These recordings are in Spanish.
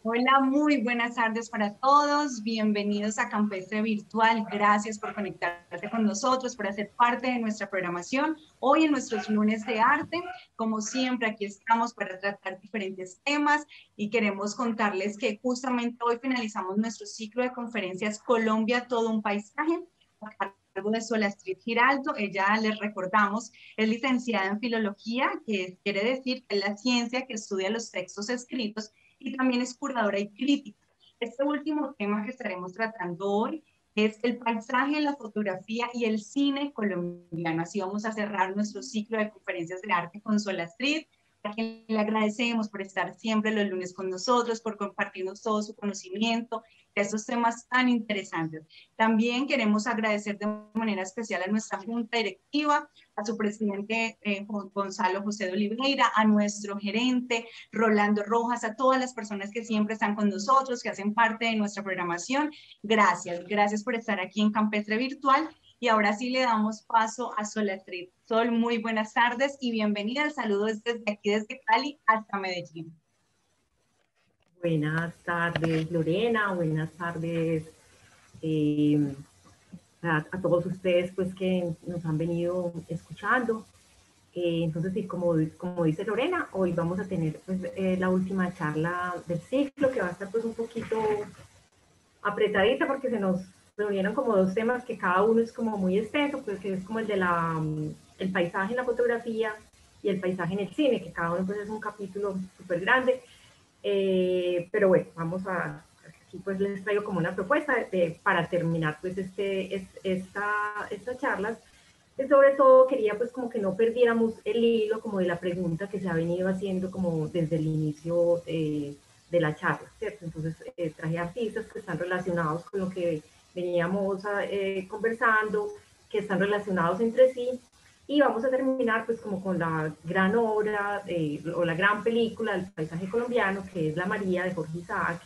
Hola, muy buenas tardes para todos. Bienvenidos a Campestre Virtual. Gracias por conectarte con nosotros, por hacer parte de nuestra programación. Hoy en nuestros lunes de arte, como siempre, aquí estamos para tratar diferentes temas y queremos contarles que justamente hoy finalizamos nuestro ciclo de conferencias Colombia, todo un paisaje, a cargo de Sola Astrid Giraldo. Ella, les recordamos, es licenciada en Filología, que quiere decir que es la ciencia que estudia los textos escritos, y también es curadora y crítica. Este último tema que estaremos tratando hoy es el paisaje, la fotografía y el cine colombiano. Así vamos a cerrar nuestro ciclo de conferencias de arte con Sol Astrid, a quien le agradecemos por estar siempre los lunes con nosotros, por compartirnos todo su conocimiento de estos temas tan interesantes. También queremos agradecer de manera especial a nuestra junta directiva, a su presidente Gonzalo José de Oliveira, a nuestro gerente Rolando Rojas, a todas las personas que siempre están con nosotros, que hacen parte de nuestra programación. Gracias, gracias por estar aquí en Campestre Virtual. Y ahora sí le damos paso a Sol Astrid. Sol, muy buenas tardes y bienvenida. Saludos desde aquí, desde Cali hasta Medellín. Buenas tardes, Lorena. Buenas tardes a todos ustedes pues, que nos han venido escuchando. Entonces, sí, como dice Lorena, hoy vamos a tener pues, la última charla del ciclo, que va a estar pues un poquito apretadita porque se nos reunieron como dos temas que cada uno es como muy extenso, pues que es como el de el paisaje en la fotografía y el paisaje en el cine, que cada uno pues es un capítulo súper grande. Pero bueno, vamos a, aquí pues les traigo como una propuesta para terminar pues estas charlas. Sobre todo quería pues como que no perdiéramos el hilo como de la pregunta que se ha venido haciendo como desde el inicio de la charla, ¿cierto? Entonces traje artistas que están relacionados con lo que veníamos conversando, que están relacionados entre sí, y vamos a terminar pues como con la gran obra o la gran película del paisaje colombiano, que es La María de Jorge Isaac,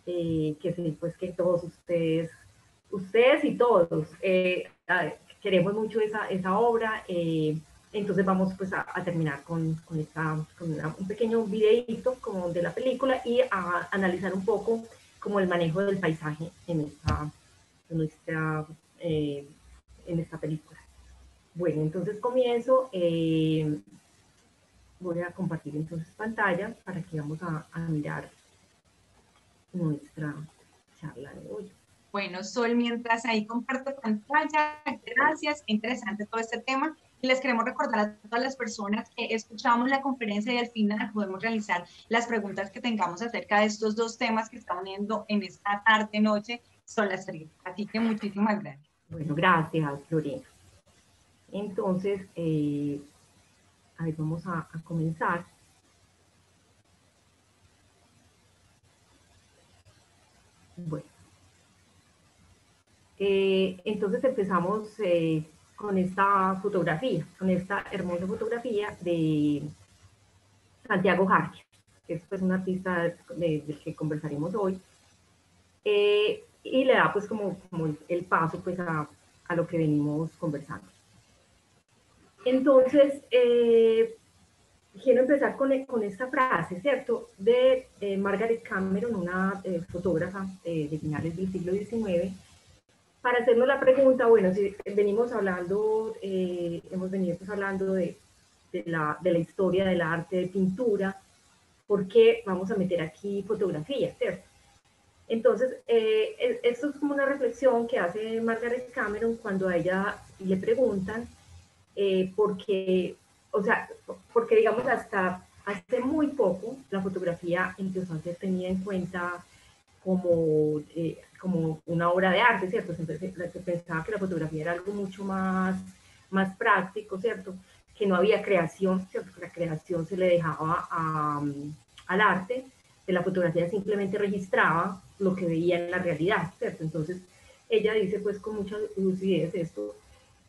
que sí, pues que todos ustedes y todos queremos mucho esa obra. Entonces vamos pues a terminar con un pequeño videíto como de la película y a analizar un poco como el manejo del paisaje en esta película. Bueno, entonces comienzo. Voy a compartir entonces pantalla para que vamos a mirar nuestra charla de hoy. Bueno, Sol, mientras ahí comparte pantalla, gracias, interesante todo este tema. Y les queremos recordar a todas las personas que escuchamos la conferencia y al final podemos realizar las preguntas que tengamos acerca de estos dos temas que están uniendo en esta tarde, noche, Sol Astrid. Así que muchísimas gracias. Bueno, gracias, Lorena. Entonces, a ver, vamos a comenzar. Bueno. Entonces empezamos con esta fotografía, con esta hermosa fotografía de Santiago Jarque, que es pues un artista del que conversaremos hoy, y le da pues como el paso pues a lo que venimos conversando. Entonces, quiero empezar con esta frase, ¿cierto? De Margaret Cameron, una fotógrafa de finales del siglo XIX, para hacernos la pregunta, bueno, si venimos hablando, hemos venido pues hablando de la historia del arte de pintura, ¿por qué vamos a meter aquí fotografía, cierto? Entonces, esto es como una reflexión que hace Margaret Cameron cuando a ella le preguntan por qué, o sea, porque digamos hasta hace muy poco la fotografía empezó a ser tenida en cuenta como una obra de arte, ¿cierto? Entonces, se pensaba que la fotografía era algo mucho más práctico, ¿cierto? Que no había creación, ¿cierto? Que la creación se le dejaba al arte, que la fotografía simplemente registraba lo que veía en la realidad, ¿cierto? Entonces, ella dice, pues, con mucha lucidez esto,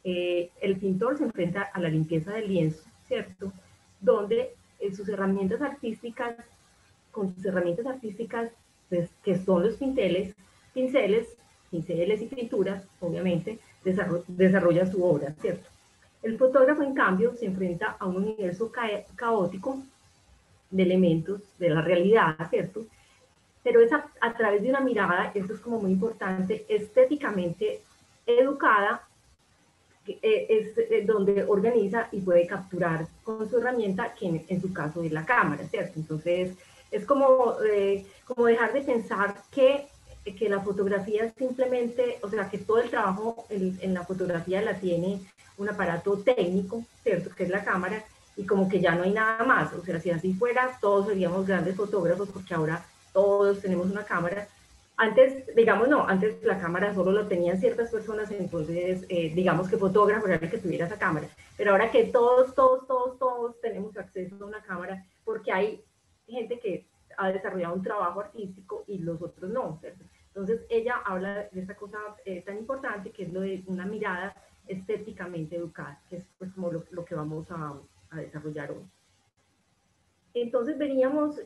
el pintor se enfrenta a la limpieza del lienzo, ¿cierto? Donde sus herramientas artísticas, pues, que son los pinceles y pinturas, obviamente, desarrolla su obra, ¿cierto? El fotógrafo, en cambio, se enfrenta a un universo caótico de elementos de la realidad, ¿cierto? pero es a través de una mirada, esto es como muy importante, estéticamente educada, es donde organiza y puede capturar con su herramienta, que en su caso es la cámara, ¿cierto? Entonces, es como dejar de pensar que la fotografía simplemente, o sea, que todo el trabajo en la fotografía la tiene un aparato técnico, ¿cierto? Que es la cámara, y como que ya no hay nada más. O sea, si así fuera, todos seríamos grandes fotógrafos, porque ahora todos tenemos una cámara. Antes, digamos, no, antes la cámara solo lo tenían ciertas personas, entonces, digamos que fotógrafo era el que tuviera esa cámara. Pero ahora que todos tenemos acceso a una cámara, porque hay gente que ha desarrollado un trabajo artístico y los otros no, ¿cierto? Entonces, ella habla de esta cosa tan importante, que es lo de una mirada estéticamente educada, que es pues como lo que vamos a desarrollar hoy. Entonces habíamos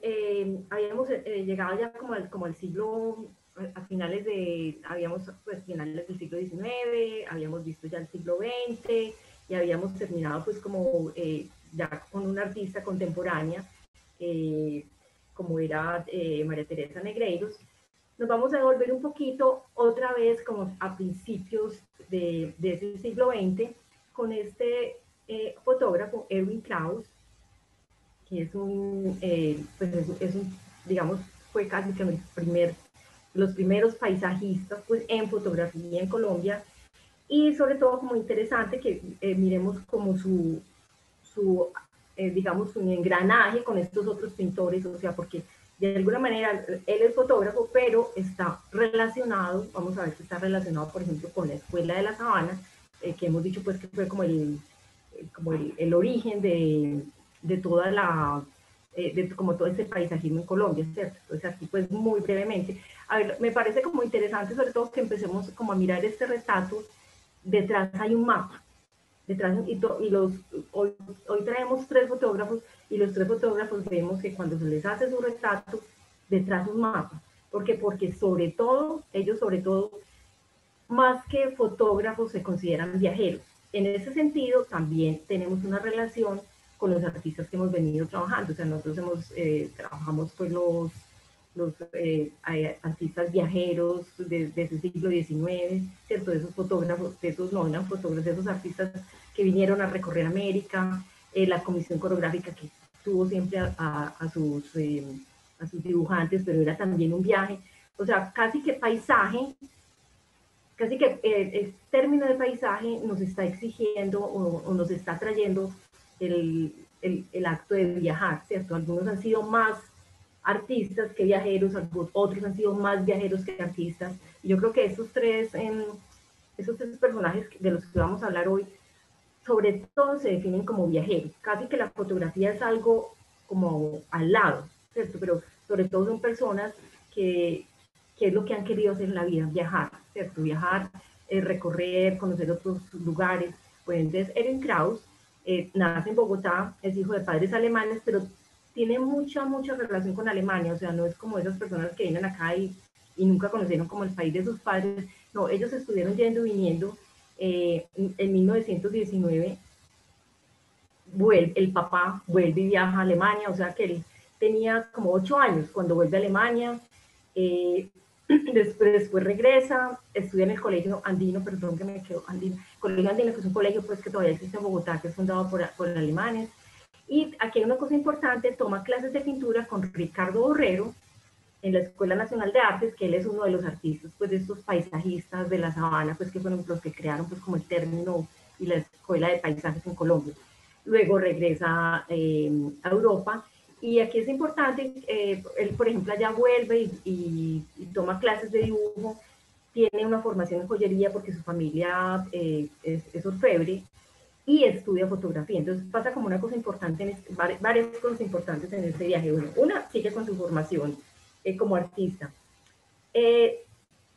llegado ya como al siglo, a finales finales del siglo XIX, habíamos visto ya el siglo XX, y habíamos terminado pues como ya con una artista contemporánea, como era María Teresa Negreiros. Nos vamos a devolver un poquito otra vez como a principios de ese siglo XX, con este fotógrafo, Erwin Krauss, que es digamos, fue casi que los primeros paisajistas pues, en fotografía en Colombia, y sobre todo como interesante que miremos como digamos, su engranaje con estos otros pintores, o sea, porque de alguna manera él es fotógrafo, pero está relacionado, vamos a ver si está relacionado, por ejemplo, con la Escuela de la Sabana, que hemos dicho pues que fue como el origen de toda como todo este paisajismo en Colombia, ¿cierto? Entonces aquí pues muy brevemente, a ver, me parece como interesante sobre todo que empecemos como a mirar este retrato. Detrás hay un mapa, hoy traemos 3 fotógrafos, y los 3 fotógrafos vemos que cuando se les hace su retrato, detrás un mapa. ¿Por qué? Porque ellos sobre todo, más que fotógrafos, se consideran viajeros. En ese sentido, también tenemos una relación con los artistas que hemos venido trabajando. O sea, nosotros trabajamos con los artistas viajeros desde el siglo XIX, ¿cierto? De esos fotógrafos, de esos artistas que vinieron a recorrer América, la comisión coreográfica que tuvo siempre a sus dibujantes, pero era también un viaje. O sea, casi que el término de paisaje nos está exigiendo o nos está trayendo el acto de viajar, ¿cierto? Algunos han sido más artistas que viajeros, otros han sido más viajeros que artistas. Y yo creo que esos tres personajes de los que vamos a hablar hoy, sobre todo se definen como viajeros. Casi que la fotografía es algo como al lado, ¿cierto? Pero sobre todo son personas que es lo que han querido hacer en la vida, viajar, ¿cierto? Viajar, recorrer, conocer otros lugares. Pues entonces Erwin Krauss nace en Bogotá, es hijo de padres alemanes, pero tiene mucha relación con Alemania, o sea, no es como esas personas que vienen acá y nunca conocieron como el país de sus padres. No, ellos estuvieron yendo y viniendo. En 1919 el papá vuelve y viaja a Alemania, o sea que él tenía como 8 años cuando vuelve a Alemania. Después regresa, estudia en el colegio andino, perdón que me quedo andino, colegio andino, que es un colegio pues que todavía existe en Bogotá, que es fundado por alemanes. Y aquí hay una cosa importante, toma clases de pintura con Ricardo Borrero en la Escuela Nacional de Artes, que él es uno de los artistas pues de estos paisajistas de la sabana, pues que fueron los que crearon pues como el término y la Escuela de Paisajes en Colombia. Luego regresa a Europa. Y aquí es importante, él por ejemplo allá vuelve y toma clases de dibujo, tiene una formación en joyería porque su familia es orfebre, y estudia fotografía. Entonces pasa como una cosa importante, varias cosas importantes en este viaje. Bueno, una, sigue con su formación como artista.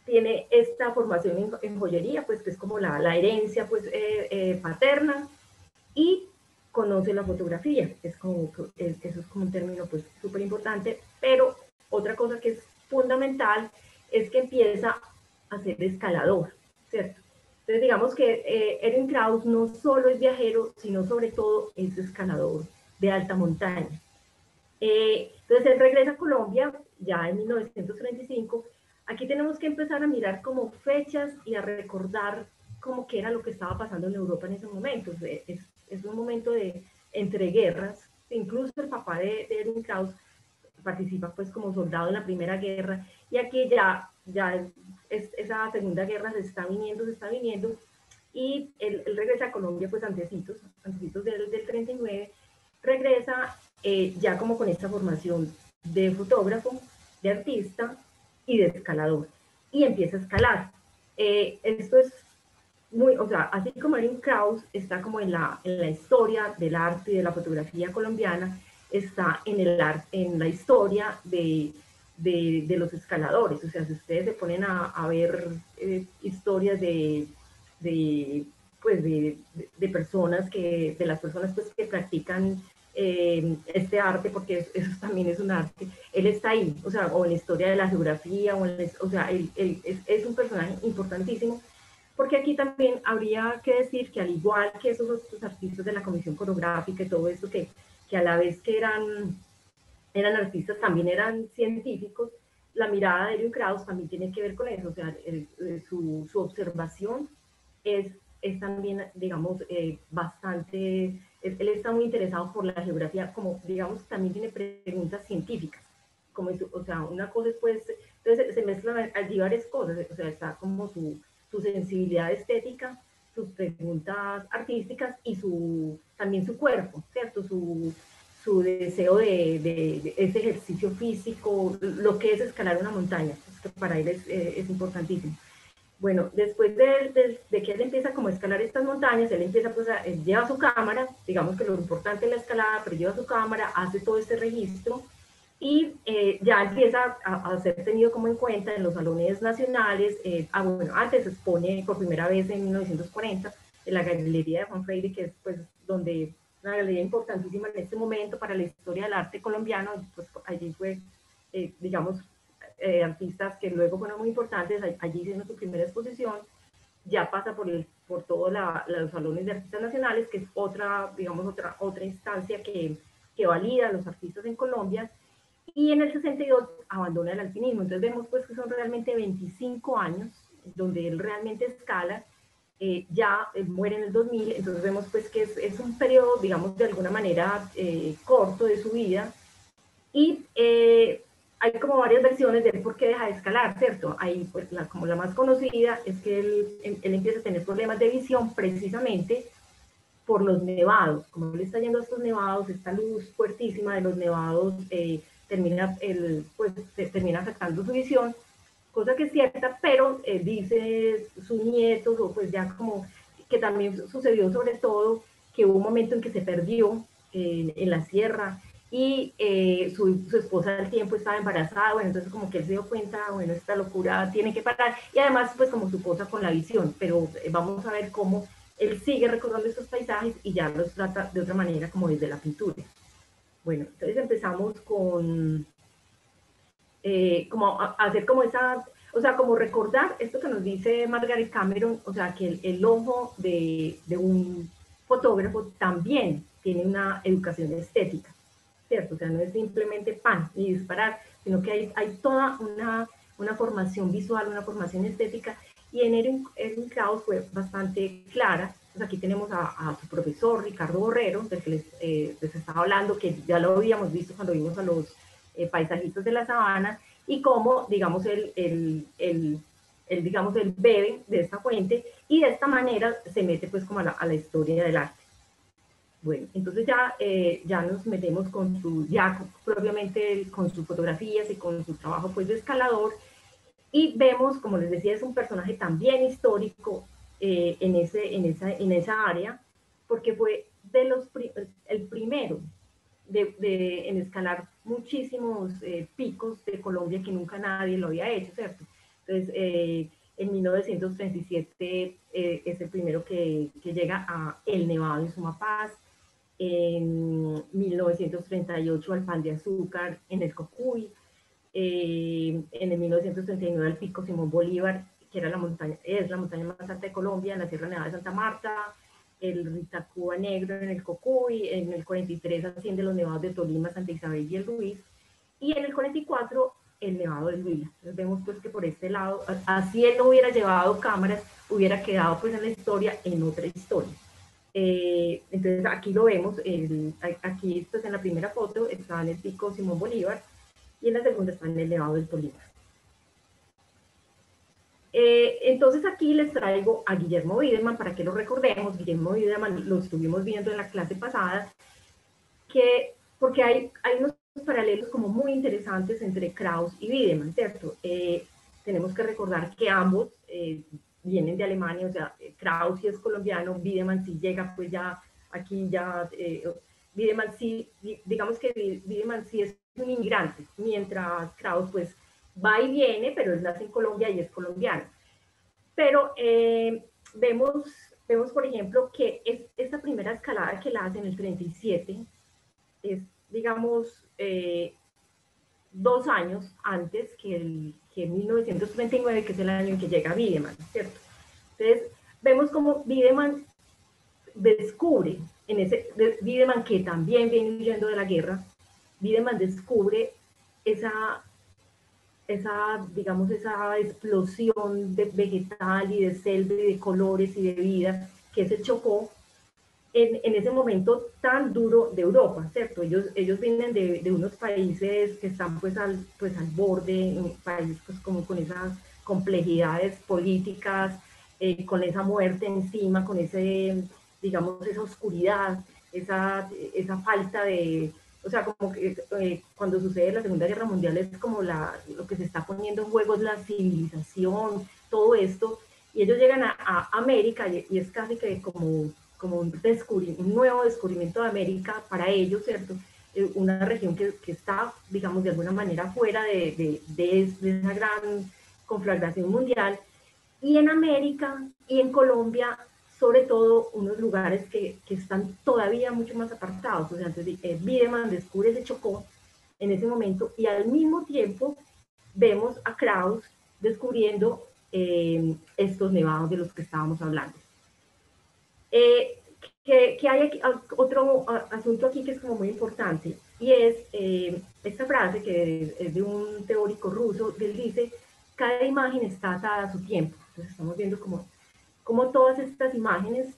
Tiene esta formación en joyería, pues que es como la herencia pues, paterna, y conoce la fotografía. Eso es como un término pues súper importante, pero otra cosa que es fundamental es que empieza a ser escalador, ¿cierto? Entonces digamos que Erwin Krauss no solo es viajero, sino sobre todo es escalador de alta montaña. Entonces él regresa a Colombia ya en 1935. Aquí tenemos que empezar a mirar como fechas y a recordar como qué era lo que estaba pasando en Europa en ese momento. Es un momento de entre guerras. Incluso el papá de Erwin Krauss participa pues como soldado en la Primera Guerra, y aquí ya esa Segunda Guerra se está viniendo, y él regresa a Colombia pues antecitos del 39, regresa ya como con esta formación de fotógrafo, de artista y de escalador, y empieza a escalar. Esto es muy, o sea, así como Erwin Krauss está como en la historia del arte y de la fotografía colombiana, está en la historia de los escaladores. O sea, si ustedes se ponen a ver historias pues de personas de las personas pues que practican este arte, porque eso también es un arte, él está ahí, o sea, o en la historia de la geografía, o sea, él es un personaje importantísimo, porque aquí también habría que decir que al igual que esos otros artistas de la Comisión Coreográfica y todo eso, que a la vez que eran artistas, también eran científicos, la mirada de Erwin Krauss también tiene que ver con eso. O sea, su observación es también, digamos, bastante, él está muy interesado por la geografía, como, digamos, también tiene preguntas científicas. Como eso, o sea, una cosa es, pues, entonces se mezclan allí varias cosas. O sea, está como su sensibilidad estética, sus preguntas artísticas y también su cuerpo, ¿cierto? Su deseo de ese ejercicio físico, lo que es escalar una montaña, pues que para él es importantísimo. Bueno, después de que él empieza como a escalar estas montañas, él empieza pues él lleva su cámara, digamos que lo importante es la escalada, pero lleva su cámara, hace todo este registro, y ya empieza a ser tenido como en cuenta en los salones nacionales. Bueno, antes se expone por primera vez en 1940 en la Galería de Juan Freire, que es pues donde una galería importantísima en este momento para la historia del arte colombiano. Pues allí fue, digamos, artistas que luego fueron muy importantes, allí hicieron su primera exposición. Ya pasa por todos los salones de artistas nacionales, que es otra, digamos, otra instancia que valida a los artistas en Colombia, y en el 62 abandona el alpinismo. Entonces vemos pues que son realmente 25 años donde él realmente escala. Ya muere en el 2000, entonces vemos pues que es un periodo, digamos, de alguna manera corto de su vida, y hay como varias versiones de por qué deja de escalar, ¿cierto? Hay pues como la más conocida es que él empieza a tener problemas de visión precisamente por los nevados. Como él está yendo a estos nevados, esta luz fuertísima de los nevados termina afectando su visión, cosa que es cierta, pero dice sus nietos, o pues ya como que también sucedió sobre todo, que hubo un momento en que se perdió en la sierra, y su esposa al tiempo estaba embarazada. Bueno, entonces como que él se dio cuenta, bueno, esta locura tiene que parar, y además pues como su cosa con la visión, pero vamos a ver cómo él sigue recordando estos paisajes y ya los trata de otra manera, como desde la pintura. Bueno, entonces empezamos con como hacer como esa, o sea, como recordar esto que nos dice Margaret Cameron, o sea, que el ojo de un fotógrafo también tiene una educación estética, ¿cierto? O sea, no es simplemente pan y disparar, sino que hay toda una formación visual, una formación estética, y en Erwin Krauss fue bastante clara. Pues aquí tenemos a su profesor Ricardo Borrero, del que les estaba hablando, que ya lo habíamos visto cuando vimos a los paisajistas de la sabana, y cómo, digamos, digamos, él bebe de esta fuente, y de esta manera se mete pues como a la historia del arte. Bueno, entonces ya nos metemos propiamente con sus fotografías y con su trabajo pues de escalador, y vemos, como les decía, es un personaje también histórico en esa área, porque fue el primero en escalar muchísimos picos de Colombia que nunca nadie lo había hecho, ¿cierto? Entonces, en 1937 es el primero que llega a El Nevado en Sumapaz. En 1938 al Pan de Azúcar en el Cocuy. En el 1939 al Pico Simón Bolívar, que es la montaña más alta de Colombia, en la Sierra Nevada de Santa Marta. el Ritacuba Negro en el Cocuy, en el 43 asciende los nevados de Tolima, Santa Isabel y el Ruiz, y en el 44 el nevado del Huila. Entonces vemos pues que por este lado, así él no hubiera llevado cámaras, hubiera quedado pues en la historia, en otra historia. Entonces aquí lo vemos, aquí pues en la primera foto está en el pico Simón Bolívar y en la segunda está en el nevado del Tolima. Entonces aquí les traigo a Guillermo Wiedemann para que lo recordemos. Guillermo Wiedemann lo estuvimos viendo en la clase pasada, porque hay unos paralelos como muy interesantes entre Krauss y Wiedemann, ¿cierto? Tenemos que recordar que ambos vienen de Alemania, o sea, Krauss sí es colombiano, Wiedemann sí llega pues ya aquí ya, Wiedemann sí, digamos que Wiedemann sí es un inmigrante, mientras Krauss pues va y viene, pero él nace en Colombia y es colombiano. Pero vemos, por ejemplo, que esta primera escalada que la hace en el 37 es, digamos, 2 años antes que 1939, que es el año en que llega Wiedemann, ¿cierto? Entonces, vemos como Wiedemann descubre, Wiedemann que también viene huyendo de la guerra, Wiedemann descubre digamos, esa explosión de vegetal y de selva y de colores y de vida que se chocó en ese momento tan duro de Europa, ¿cierto? Ellos vienen de unos países que están pues al borde, países pues como con esas complejidades políticas, con esa muerte encima, con digamos, esa oscuridad, esa falta de, o sea, como que cuando sucede la Segunda Guerra Mundial es como lo que se está poniendo en juego es la civilización, todo esto, y ellos llegan a América y es casi que como un nuevo descubrimiento de América para ellos, ¿cierto? Una región que está, digamos, de alguna manera fuera de esa gran conflagración mundial, y en América y en Colombia, sobre todo, unos lugares que están todavía mucho más apartados. O sea, entonces Wiedemann descubre ese Chocó en ese momento y al mismo tiempo vemos a Krauss descubriendo estos nevados de los que estábamos hablando. Que hay aquí, otro asunto aquí que es como muy importante, y es esta frase que es de un teórico ruso, que él dice, cada imagen está atada a su tiempo. Entonces estamos viendo como todas estas imágenes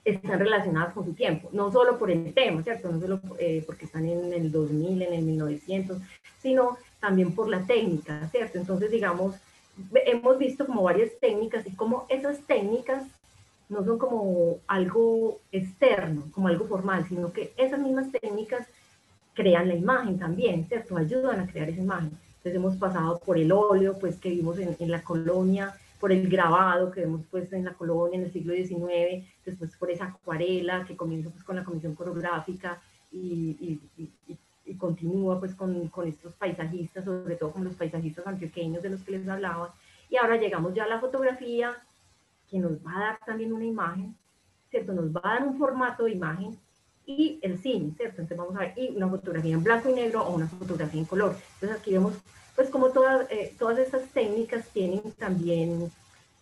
están relacionadas con su tiempo, no solo por el tema, ¿cierto? No solo porque están en el 2000, en el 1900, sino también por la técnica, ¿cierto? Entonces, digamos, hemos visto como varias técnicas y como esas técnicas no son como algo externo, como algo formal, sino que esas mismas técnicas crean la imagen también, ¿cierto? Ayudan a crear esa imagen. Entonces hemos pasado por el óleo, pues que vimos en la colonia, por el grabado que vemos pues en la colonia en el siglo XIX, después por esa acuarela que comienza pues con la comisión coreográfica y continúa pues con estos paisajistas, sobre todo con los paisajistas antioqueños de los que les hablaba, y ahora llegamos ya a la fotografía, que nos va a dar también una imagen, ¿cierto? Nos va a dar un formato de imagen, y el cine, ¿cierto? Entonces vamos a ver, y una fotografía en blanco y negro o una fotografía en color. Entonces aquí vemos, pues como todas estas técnicas tienen también,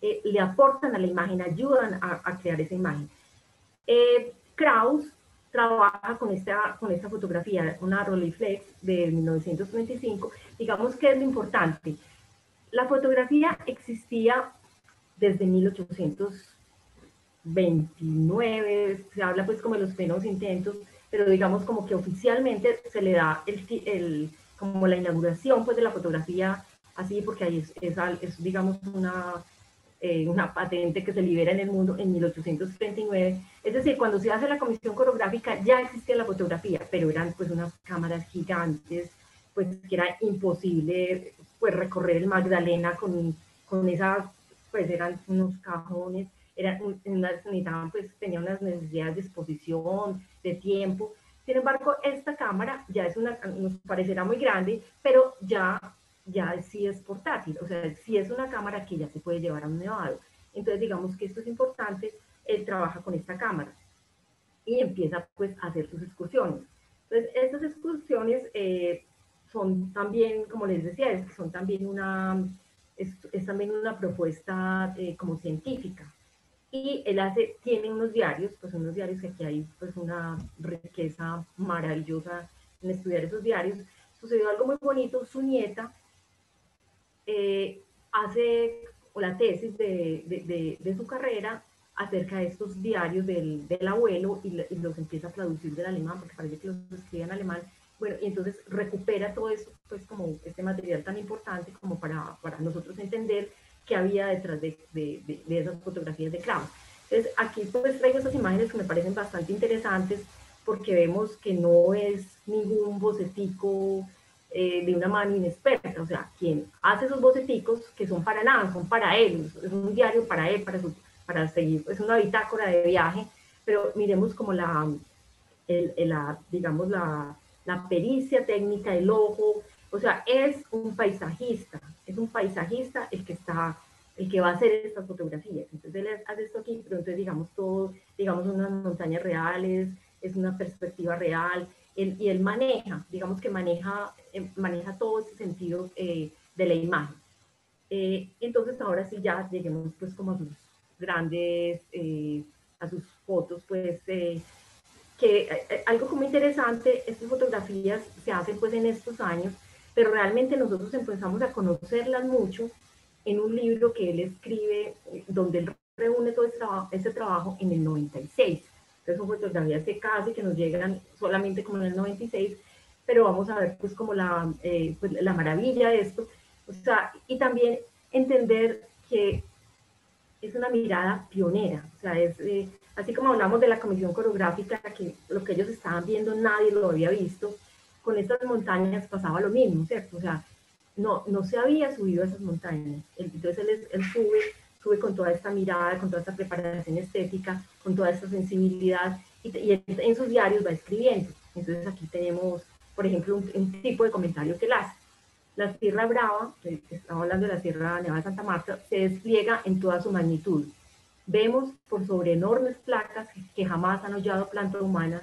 le aportan a la imagen, ayudan a crear esa imagen. Krauss trabaja con esta fotografía, una Rolleiflex de 1935. Digamos que es lo importante. La fotografía existía desde 1829, se habla pues como de los primeros intentos, pero digamos como que oficialmente se le da como la inauguración pues de la fotografía así, porque ahí es digamos una patente que se libera en el mundo en 1839, es decir, cuando se hace la comisión coreográfica ya existía la fotografía, pero eran pues unas cámaras gigantes, pues que era imposible pues recorrer el Magdalena con esa, pues eran unos cajones, necesitaban pues, tenían unas necesidades de exposición, de tiempo. Sin embargo, esta cámara ya nos parecerá muy grande, pero ya sí es portátil, o sea, sí es una cámara que ya se puede llevar a un nevado. Entonces, digamos que esto es importante, él trabaja con esta cámara y empieza pues a hacer sus excursiones. Entonces, estas excursiones son también, como les decía, son también es también una propuesta como científica. y él tiene unos diarios, pues unos diarios que aquí hay pues una riqueza maravillosa en estudiar esos diarios. Sucedió algo muy bonito, su nieta hace la tesis de su carrera acerca de estos diarios del abuelo y los empieza a traducir del alemán, porque parece que los escribe en alemán. Bueno, y entonces recupera todo eso, pues como este material tan importante como para nosotros entender qué había detrás de esas fotografías de Kraus. Entonces aquí pues traigo esas imágenes que me parecen bastante interesantes porque vemos que no es ningún bocetico de una mano inexperta, o sea, quien hace esos boceticos que son para nada, son para él, es un diario para él, para seguir, es una bitácora de viaje, pero miremos como digamos, la pericia técnica, el ojo, o sea, es un paisajista el que va a hacer estas fotografías. Entonces él hace esto aquí, pero entonces digamos todo, digamos unas montañas reales, es una perspectiva real, y él maneja, digamos que maneja todo ese sentido de la imagen. Entonces ahora sí ya lleguemos pues como a sus grandes, a sus fotos, pues que algo como interesante, estas fotografías se hacen pues en estos años, pero realmente nosotros empezamos a conocerlas mucho en un libro que él escribe, donde él reúne todo ese trabajo en el 96. Entonces son fotografías que casi que nos llegan solamente como en el 96, pero vamos a ver pues como pues, la maravilla de esto, o sea, y también entender que es una mirada pionera, o sea, es así como hablamos de la comisión coreográfica, que lo que ellos estaban viendo nadie lo había visto, con estas montañas pasaba lo mismo, ¿cierto? O sea, no se había subido a esas montañas, entonces él sube con toda esta mirada, con toda esta preparación estética, con toda esta sensibilidad, y en sus diarios va escribiendo. Entonces aquí tenemos, por ejemplo, un tipo de comentario que él hace. La Sierra Brava, que estamos hablando de la Sierra Nevada de Santa Marta, se despliega en toda su magnitud. Vemos por sobre enormes placas que jamás han hollado planta humana,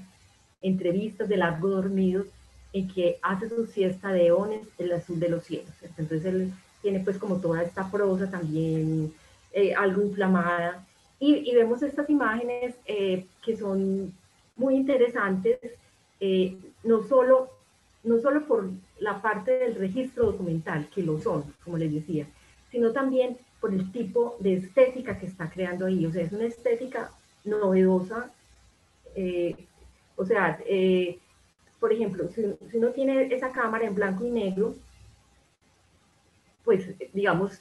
entrevistas de largo dormidos, en que hace su siesta de eones el azul de los cielos. Entonces él tiene pues como toda esta prosa también algo inflamada, y vemos estas imágenes que son muy interesantes, no solo por la parte del registro documental, que lo son, como les decía, sino también por el tipo de estética que está creando ahí. O sea, es una estética novedosa. Eh, o sea, por ejemplo, si uno tiene esa cámara en blanco y negro, pues digamos,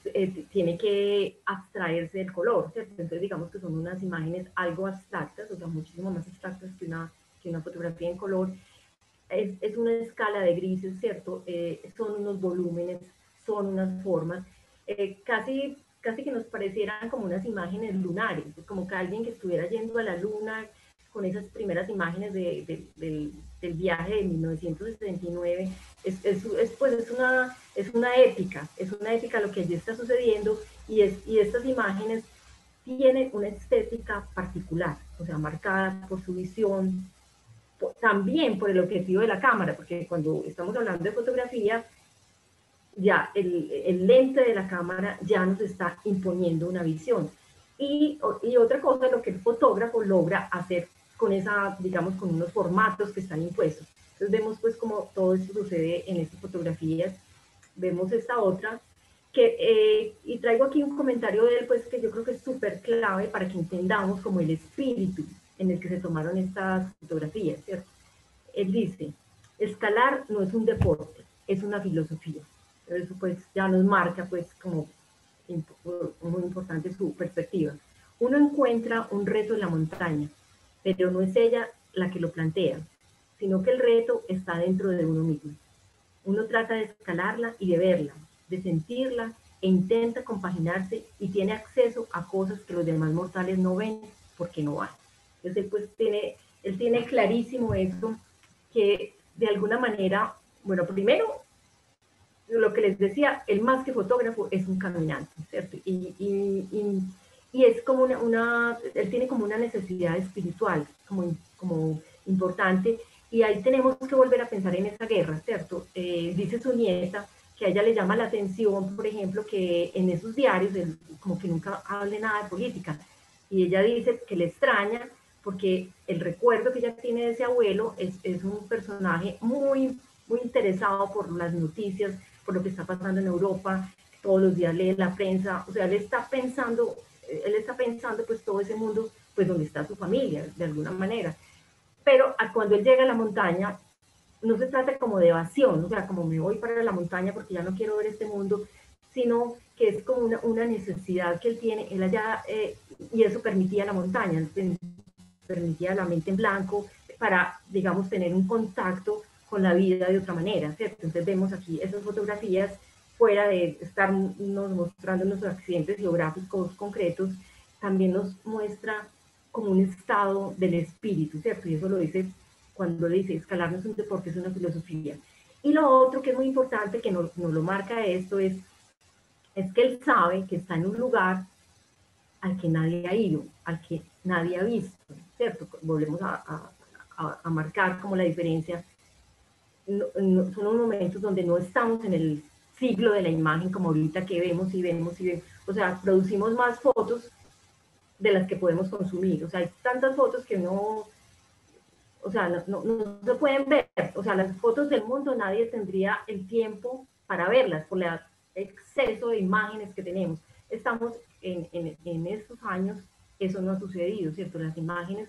tiene que abstraerse del color, ¿cierto? Entonces digamos que son unas imágenes algo abstractas, o sea, muchísimo más abstractas que una fotografía en color. Es una escala de grises, ¿cierto? Son unos volúmenes, son unas formas, casi que nos parecieran como unas imágenes lunares, como que alguien que estuviera yendo a la luna con esas primeras imágenes del viaje de 1969, pues es una épica lo que allí está sucediendo, y estas imágenes tienen una estética particular, o sea, marcada por su visión, también por el objetivo de la cámara, porque cuando estamos hablando de fotografía, ya el lente de la cámara ya nos está imponiendo una visión. Y otra cosa, lo que el fotógrafo logra hacer con esa, digamos, con unos formatos que están impuestos. Entonces vemos pues como todo esto sucede en estas fotografías. Vemos esta otra, y traigo aquí un comentario de él, pues que yo creo que es súper clave para que entendamos como el espíritu en el que se tomaron estas fotografías, ¿cierto? Él dice, escalar no es un deporte, es una filosofía. Eso pues ya nos marca pues como muy importante su perspectiva. Uno encuentra un reto en la montaña, pero no es ella la que lo plantea, sino que el reto está dentro de uno mismo. Uno trata de escalarla y de verla, de sentirla, e intenta compaginarse y tiene acceso a cosas que los demás mortales no ven porque no van. Entonces pues él tiene clarísimo eso, que de alguna manera, bueno, primero, lo que les decía, él más que fotógrafo es un caminante, ¿cierto? Y es como él tiene como una necesidad espiritual, como importante, y ahí tenemos que volver a pensar en esa guerra, ¿cierto? Dice su nieta que a ella le llama la atención, por ejemplo, que en esos diarios, él como que nunca hable nada de política, y ella dice que le extraña porque el recuerdo que ella tiene de ese abuelo es un personaje muy, muy interesado por las noticias, por lo que está pasando en Europa, todos los días lee la prensa, o sea, él está pensando pues todo ese mundo, pues donde está su familia, de alguna manera. Pero cuando él llega a la montaña, no se trata como de evasión, o sea, como me voy para la montaña porque ya no quiero ver este mundo, sino que es como una necesidad que él tiene, él allá, y eso permitía la montaña, permitía la mente en blanco para, digamos, tener un contacto con la vida de otra manera, ¿cierto? Entonces vemos aquí esas fotografías fuera de estarnos mostrando nuestros accidentes geográficos concretos, también nos muestra como un estado del espíritu, ¿cierto? Y eso lo dice cuando le dice, escalar no es un deporte, es una filosofía. Y lo otro que es muy importante, que nos lo marca esto, es que él sabe que está en un lugar al que nadie ha ido, al que nadie ha visto, ¿cierto? Volvemos a marcar como la diferencia. Son unos momentos donde no estamos en el siglo de la imagen como ahorita que vemos y vemos y vemos. O sea, producimos más fotos de las que podemos consumir. O sea, hay tantas fotos que no, o sea, no se pueden ver. O sea, las fotos del mundo nadie tendría el tiempo para verlas por el exceso de imágenes que tenemos. Estamos en estos años, eso no ha sucedido, ¿cierto? Las imágenes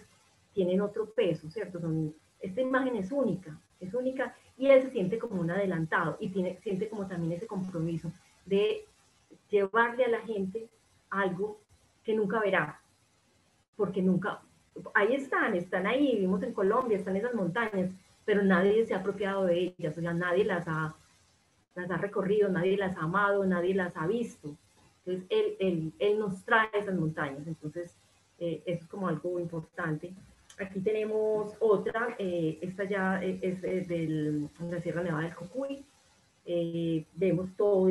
tienen otro peso, ¿cierto? Esta imagen es única y él se siente como un adelantado y siente como también ese compromiso de llevarle a la gente algo que nunca verá, porque nunca, ahí están ahí, vivimos en Colombia, están esas montañas, pero nadie se ha apropiado de ellas, o sea, nadie las ha recorrido, nadie las ha amado, nadie las ha visto. Entonces, él nos trae esas montañas, entonces, eso es como algo importante. Aquí tenemos otra, esta ya es de la Sierra Nevada del Cocuy, vemos todo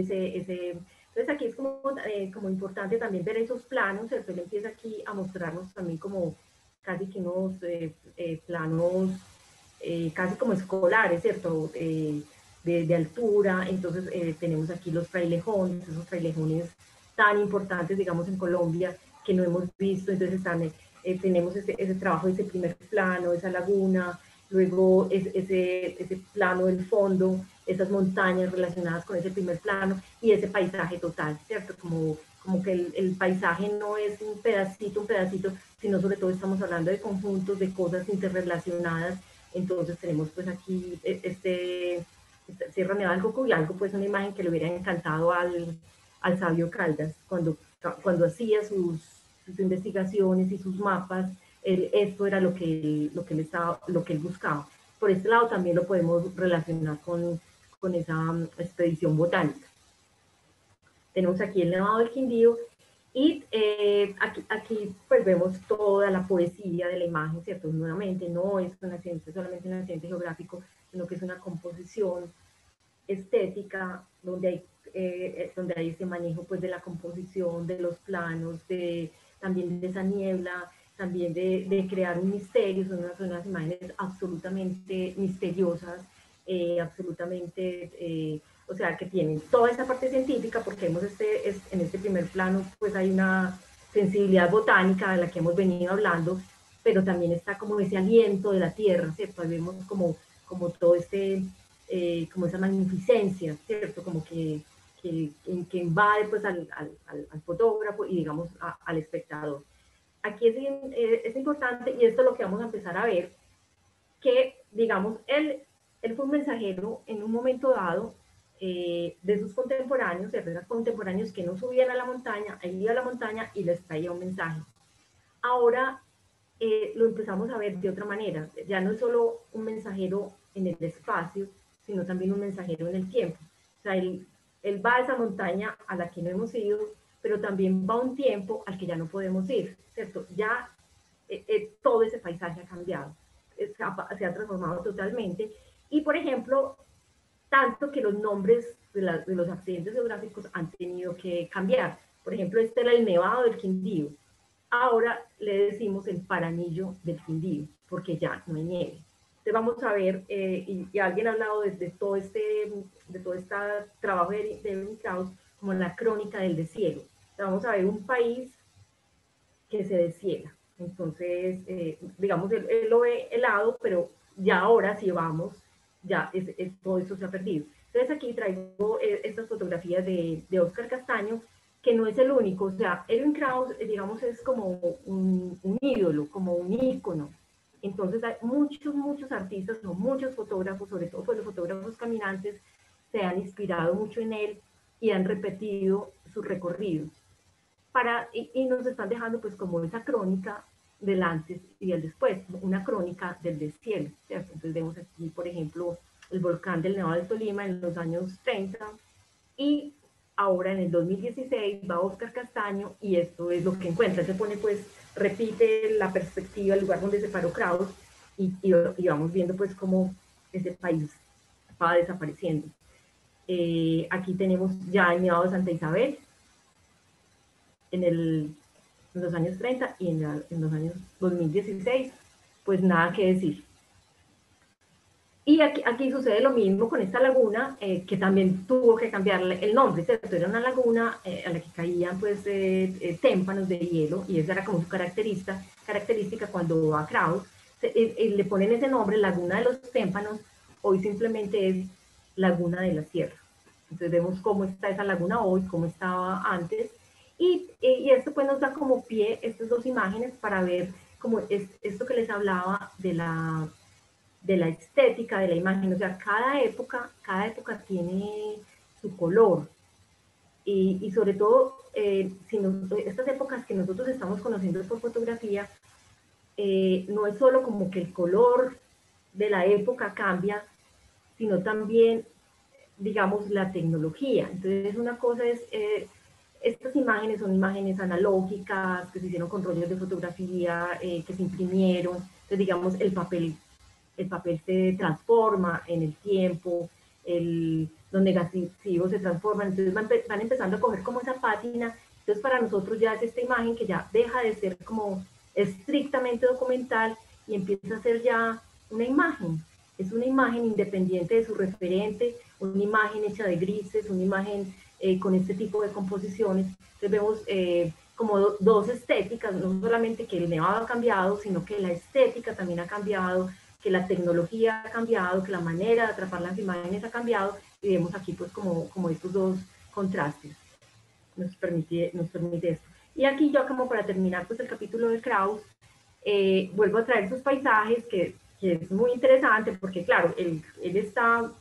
entonces aquí es como importante también ver esos planos, ¿cierto? Él empieza aquí a mostrarnos también como casi que unos planos casi como escolares, ¿cierto? De altura, entonces tenemos aquí los frailejones, esos frailejones tan importantes, digamos, en Colombia, que no hemos visto, entonces tenemos ese trabajo, ese primer plano, esa laguna, luego ese plano del fondo, esas montañas relacionadas con ese primer plano y ese paisaje total, ¿cierto? Como que el paisaje no es un pedacito, sino sobre todo estamos hablando de conjuntos, de cosas interrelacionadas. Entonces tenemos pues aquí Sierra Nevada del Cocuy, algo pues una imagen que le hubiera encantado al sabio Caldas cuando hacía sus investigaciones y sus mapas. Esto era lo que él buscaba. Por este lado también lo podemos relacionar con esa expedición botánica. Tenemos aquí el Nevado del Quindío y aquí pues vemos toda la poesía de la imagen, ¿cierto? Nuevamente no es solamente un accidente geográfico, sino que es una composición estética donde hay ese manejo pues de la composición, de los planos, también de esa niebla, también de crear un misterio. Son unas imágenes absolutamente misteriosas, o sea, que tienen toda esa parte científica, porque vemos en este primer plano, pues hay una sensibilidad botánica de la que hemos venido hablando, pero también está como ese aliento de la tierra, ¿cierto? Ahí vemos como todo como esa magnificencia, ¿cierto? Como que invade pues al fotógrafo y digamos al espectador. Aquí es importante, y esto es lo que vamos a empezar a ver, que digamos, él fue un mensajero en un momento dado de sus contemporáneos, de esos contemporáneos que no subían a la montaña, él iba a la montaña y les traía un mensaje. Ahora lo empezamos a ver de otra manera, ya no es solo un mensajero en el espacio, sino también un mensajero en el tiempo. O sea, él va a esa montaña a la que no hemos ido, pero también va a un tiempo al que ya no podemos ir, ¿cierto? Ya todo ese paisaje ha cambiado, se ha transformado totalmente. Y, por ejemplo, tanto que los nombres de los accidentes geográficos han tenido que cambiar. Por ejemplo, este era el Nevado del Quindío. Ahora le decimos el Paranillo del Quindío, porque ya no hay nieve. Entonces vamos a ver, y alguien ha hablado de todo este trabajo de Ewing Krauss como la crónica del deshielo. Entonces vamos a ver un país que se deshiela. Entonces, digamos, él lo ve helado, pero ya ahora si vamos, ya todo eso se ha perdido. Entonces aquí traigo estas fotografías de Oscar Castaño, que no es el único, o sea, Erwin Krauss, digamos, es como un ídolo, como un ícono. Entonces hay muchos artistas, o muchos fotógrafos, sobre todo pues los fotógrafos caminantes, se han inspirado mucho en él y han repetido sus recorridos. Y nos están dejando pues como esa crónica del antes y del después, una crónica del deshielo, ¿cierto? Entonces vemos aquí, por ejemplo, el volcán del Nevado del Tolima en los años 30 y ahora en el 2016 va Oscar Castaño y esto es lo que encuentra. Se pone pues, repite la perspectiva, el lugar donde se paró Krauss y vamos viendo pues cómo ese país va desapareciendo. Aquí tenemos ya el Nevado de Santa Isabel en los años 30 y en los años 2016, pues nada que decir. Y aquí sucede lo mismo con esta laguna, que también tuvo que cambiarle el nombre, ¿cierto? Era una laguna a la que caían pues témpanos de hielo, y esa era como su característica cuando va a Krauss, le ponen ese nombre, Laguna de los Témpanos, hoy simplemente es Laguna de la Sierra. Entonces vemos cómo está esa laguna hoy, cómo estaba antes, y esto pues nos da como pie estas dos imágenes para ver como esto que les hablaba de la estética de la imagen. O sea, cada época tiene su color. Y sobre todo, estas épocas que nosotros estamos conociendo por fotografía, no es solo como que el color de la época cambia, sino también, digamos, la tecnología. Entonces, una cosa es, estas imágenes son imágenes analógicas que se hicieron con rollos de fotografía, que se imprimieron. Entonces, digamos, el papel se transforma en el tiempo, los negativos se transforman, entonces van empezando a coger como esa pátina. Entonces para nosotros ya es esta imagen que ya deja de ser como estrictamente documental y empieza a ser ya una imagen. Es una imagen independiente de su referente, una imagen hecha de grises, una imagen con este tipo de composiciones. Entonces vemos como dos estéticas, no solamente que el nevado ha cambiado, sino que la estética también ha cambiado, que la tecnología ha cambiado, que la manera de atrapar las imágenes ha cambiado, y vemos aquí pues como estos dos contrastes. Nos permite esto. Y aquí yo, como para terminar pues el capítulo de Krauss, vuelvo a traer sus paisajes, que es muy interesante porque claro, él está,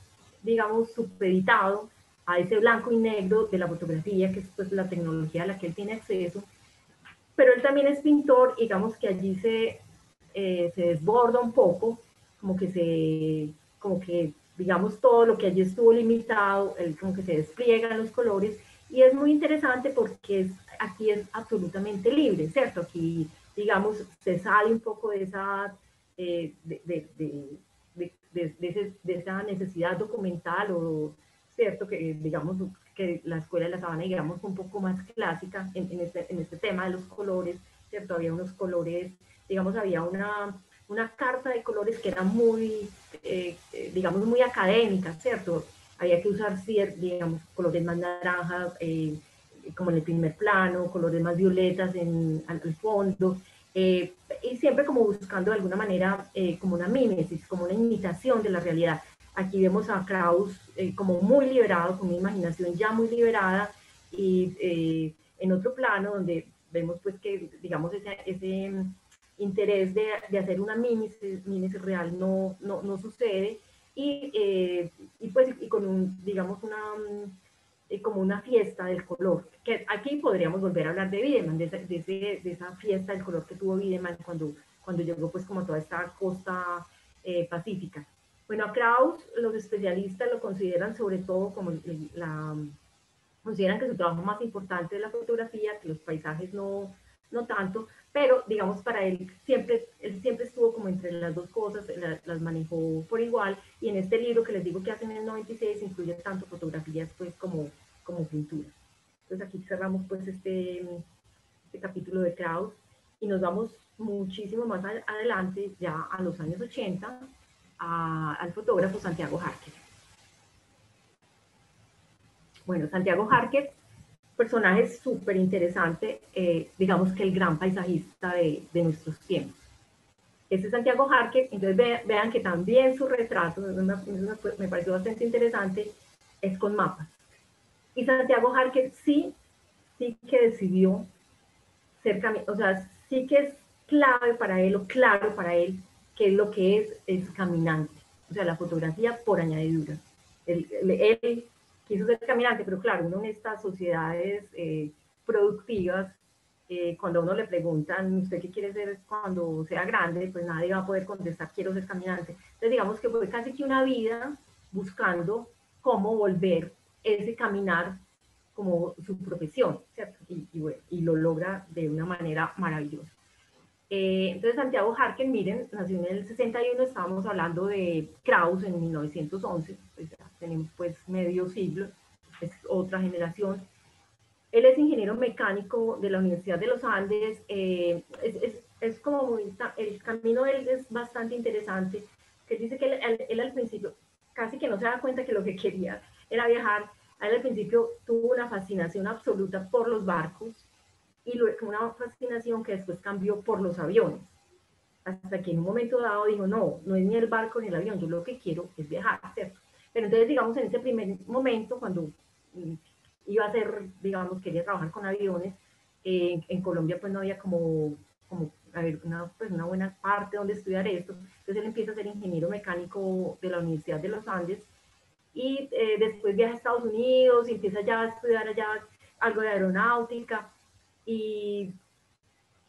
digamos, supeditado a ese blanco y negro de la fotografía, que es pues la tecnología a la que él tiene acceso, pero él también es pintor, digamos que allí se desborda un poco, como que digamos todo lo que allí estuvo limitado, él como que se despliegan los colores, y es muy interesante porque aquí es absolutamente libre, ¿cierto? Aquí, digamos, se sale un poco de esa, de esa necesidad documental, o cierto, que digamos que la escuela de la Sabana, digamos, un poco más clásica en este tema de los colores, ¿cierto? Había unos colores, digamos, había una carta de colores que era muy, digamos, muy académica, ¿cierto? Había que usar, digamos, colores más naranjas, como en el primer plano, colores más violetas al fondo, y siempre como buscando de alguna manera como una mímesis, como una imitación de la realidad. Aquí vemos a Krauss como muy liberado, con una imaginación ya muy liberada, y en otro plano donde vemos pues que, digamos, ese interés de hacer una mímesis real no sucede, y con digamos, como una fiesta del color, que aquí podríamos volver a hablar de Wiedemann, de esa fiesta del color que tuvo Wiedemann cuando llegó pues como a toda esta costa pacífica. Bueno, a Krauss los especialistas lo consideran sobre todo como consideran que su trabajo más importante es la fotografía, que los paisajes no tanto, pero digamos para él siempre estuvo como entre las dos cosas, las manejó por igual, y en este libro que les digo que hace en el 96 incluye tanto fotografías pues como pintura. Entonces aquí cerramos pues este capítulo de Krauss y nos vamos muchísimo más adelante, ya a los años 80, al fotógrafo Santiago Harker. Bueno, Santiago Harker personaje súper interesante, digamos que el gran paisajista de nuestros tiempos. Este es Santiago Jarque, entonces vean que también su retrato, me pareció bastante interesante, es con mapas. Y Santiago Jarque sí que decidió ser caminante, o sea, sí que es clave para él o claro para él que lo que es caminante, o sea, la fotografía por añadidura. Él quiso ser caminante, pero claro, uno en estas sociedades productivas, cuando a uno le preguntan, ¿usted qué quiere ser cuando sea grande? Pues nadie va a poder contestar, quiero ser caminante. Entonces digamos que fue casi que una vida buscando cómo volver ese caminar como su profesión, ¿cierto? Bueno, y lo logra de una manera maravillosa. Entonces Santiago Harker, miren, nació en el 61, estábamos hablando de Krauss en 1911, pues ya tenemos pues medio siglo, es otra generación. Él es ingeniero mecánico de la Universidad de los Andes, es como muy, el camino de él es bastante interesante, que dice que él al principio casi que no se da cuenta que lo que quería era viajar. Él al principio tuvo una fascinación absoluta por los barcos y luego una fascinación que después cambió por los aviones, hasta que en un momento dado dijo, no es ni el barco ni el avión, yo lo que quiero es viajar, ¿cierto? Pero entonces, digamos, en ese primer momento, cuando iba a hacer, digamos, quería trabajar con aviones, en Colombia pues no había como a ver, pues una buena parte donde estudiar esto, entonces él empieza a ser ingeniero mecánico de la Universidad de los Andes, y después viaja a Estados Unidos y empieza ya a estudiar allá algo de aeronáutica, y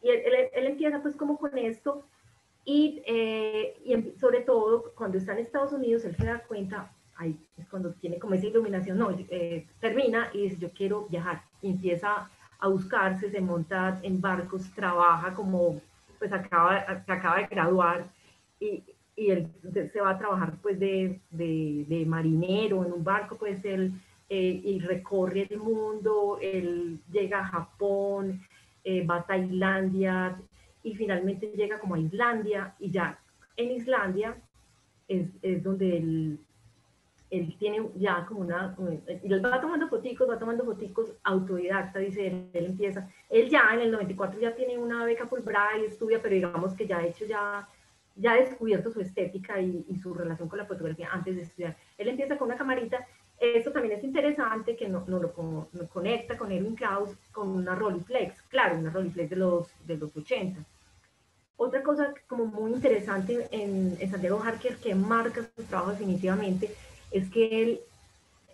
él empieza pues como con esto, y sobre todo cuando está en Estados Unidos él se da cuenta, ahí es cuando tiene como esa iluminación, no, termina y dice yo quiero viajar, y empieza a buscarse, se monta en barcos, trabaja como, pues acaba de graduar, y él se va a trabajar pues de marinero en un barco, pues él, y recorre el mundo, él llega a Japón, va a Tailandia, y finalmente llega como a Islandia, y ya en Islandia es donde él tiene ya como y él va tomando foticos, autodidacta, dice él empieza, él ya en el 94 ya tiene una beca Fulbright, estudia, pero digamos que ya ha hecho ya ha descubierto su estética y su relación con la fotografía antes de estudiar. Él empieza con una camarita, eso también es interesante, que no lo conecta con Erwin Krauss, con una Rolleiflex, claro, una Rolleiflex de los 80. Otra cosa como muy interesante en Santiago Harker, que marca su trabajo definitivamente, es que él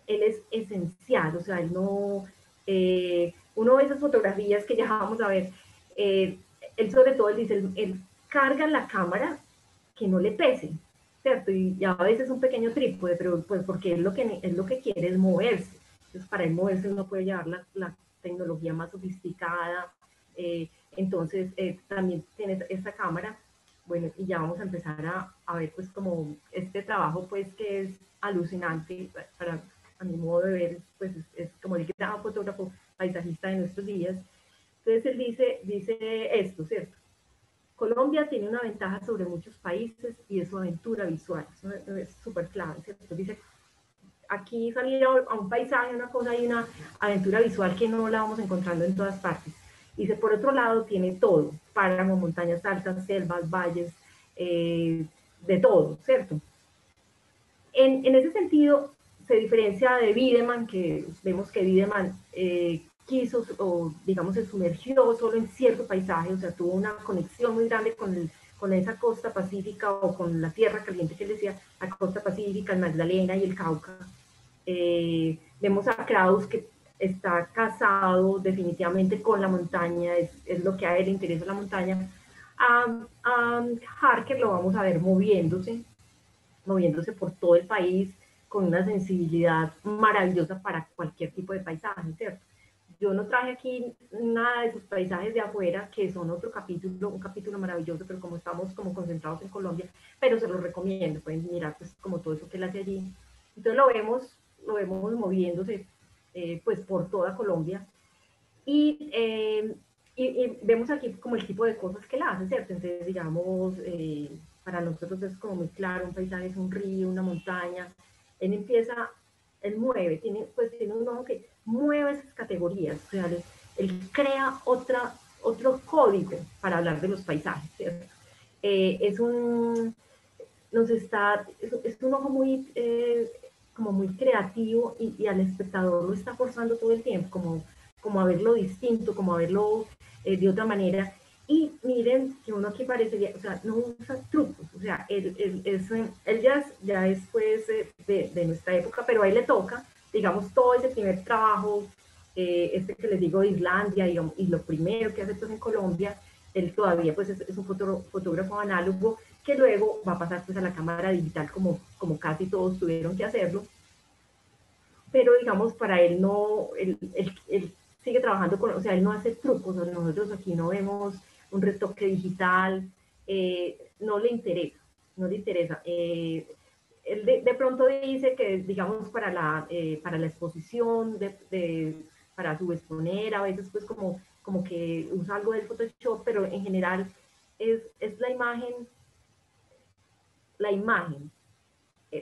es esencial, o sea, él no, uno de esas fotografías que ya vamos a ver, él sobre todo, él dice, él carga la cámara que no le pese, ¿cierto? Y a veces un pequeño trípode, pero pues porque él lo que quiere es moverse, entonces para él moverse uno puede llevar la tecnología más sofisticada, entonces también tiene esta cámara, bueno, y ya vamos a empezar a ver pues como este trabajo pues que es alucinante, para a mi modo de ver, pues es como el gran fotógrafo paisajista de nuestros días. Entonces él dice esto, ¿cierto? Colombia tiene una ventaja sobre muchos países y es su aventura visual, eso es súper clave, ¿cierto? Dice, aquí salir a un paisaje, una cosa y una aventura visual que no la vamos encontrando en todas partes. Dice, por otro lado, tiene todo, páramo, montañas altas, selvas, valles, de todo, ¿cierto? En ese sentido, se diferencia de Wiedemann, que vemos que Wiedemann quiso, o digamos, se sumergió solo en cierto paisaje, o sea, tuvo una conexión muy grande con esa costa pacífica, o con la tierra caliente que él decía, la costa pacífica, el Magdalena y el Cauca. Vemos a Krauss, que está casado definitivamente con la montaña, es lo que a él le interesa la montaña. A Harker lo vamos a ver moviéndose por todo el país, con una sensibilidad maravillosa para cualquier tipo de paisaje, ¿cierto? Yo no traje aquí nada de sus paisajes de afuera, que son otro capítulo, un capítulo maravilloso, pero como estamos como concentrados en Colombia, pero se los recomiendo, pueden mirar pues como todo eso que él hace allí. Entonces lo vemos moviéndose pues por toda Colombia, y vemos aquí como el tipo de cosas que él hace, ¿cierto? Entonces, digamos, para nosotros es como muy claro, un paisaje es un río, una montaña. Él empieza él mueve, tiene un ojo que mueve esas categorías, o sea, él crea otro código para hablar de los paisajes, ¿cierto? Es un, es un ojo muy, como muy creativo y al espectador lo está forzando todo el tiempo, como a verlo distinto, como a verlo de otra manera. Y miren que uno aquí parecería, o sea, no usa trucos, o sea, él ya es pues de nuestra época, pero a él le toca, digamos, todo ese primer trabajo, este que les digo de Islandia y lo primero que hace pues en Colombia, él todavía pues es un fotógrafo análogo que luego va a pasar pues a la cámara digital como casi todos tuvieron que hacerlo, pero digamos para él no, él sigue trabajando con, o sea, él no hace trucos, nosotros aquí no vemos un retoque digital, no le interesa, no le interesa. Él de pronto dice que, digamos, para la exposición, para su exponer, a veces pues como que usa algo del Photoshop, pero en general es la imagen,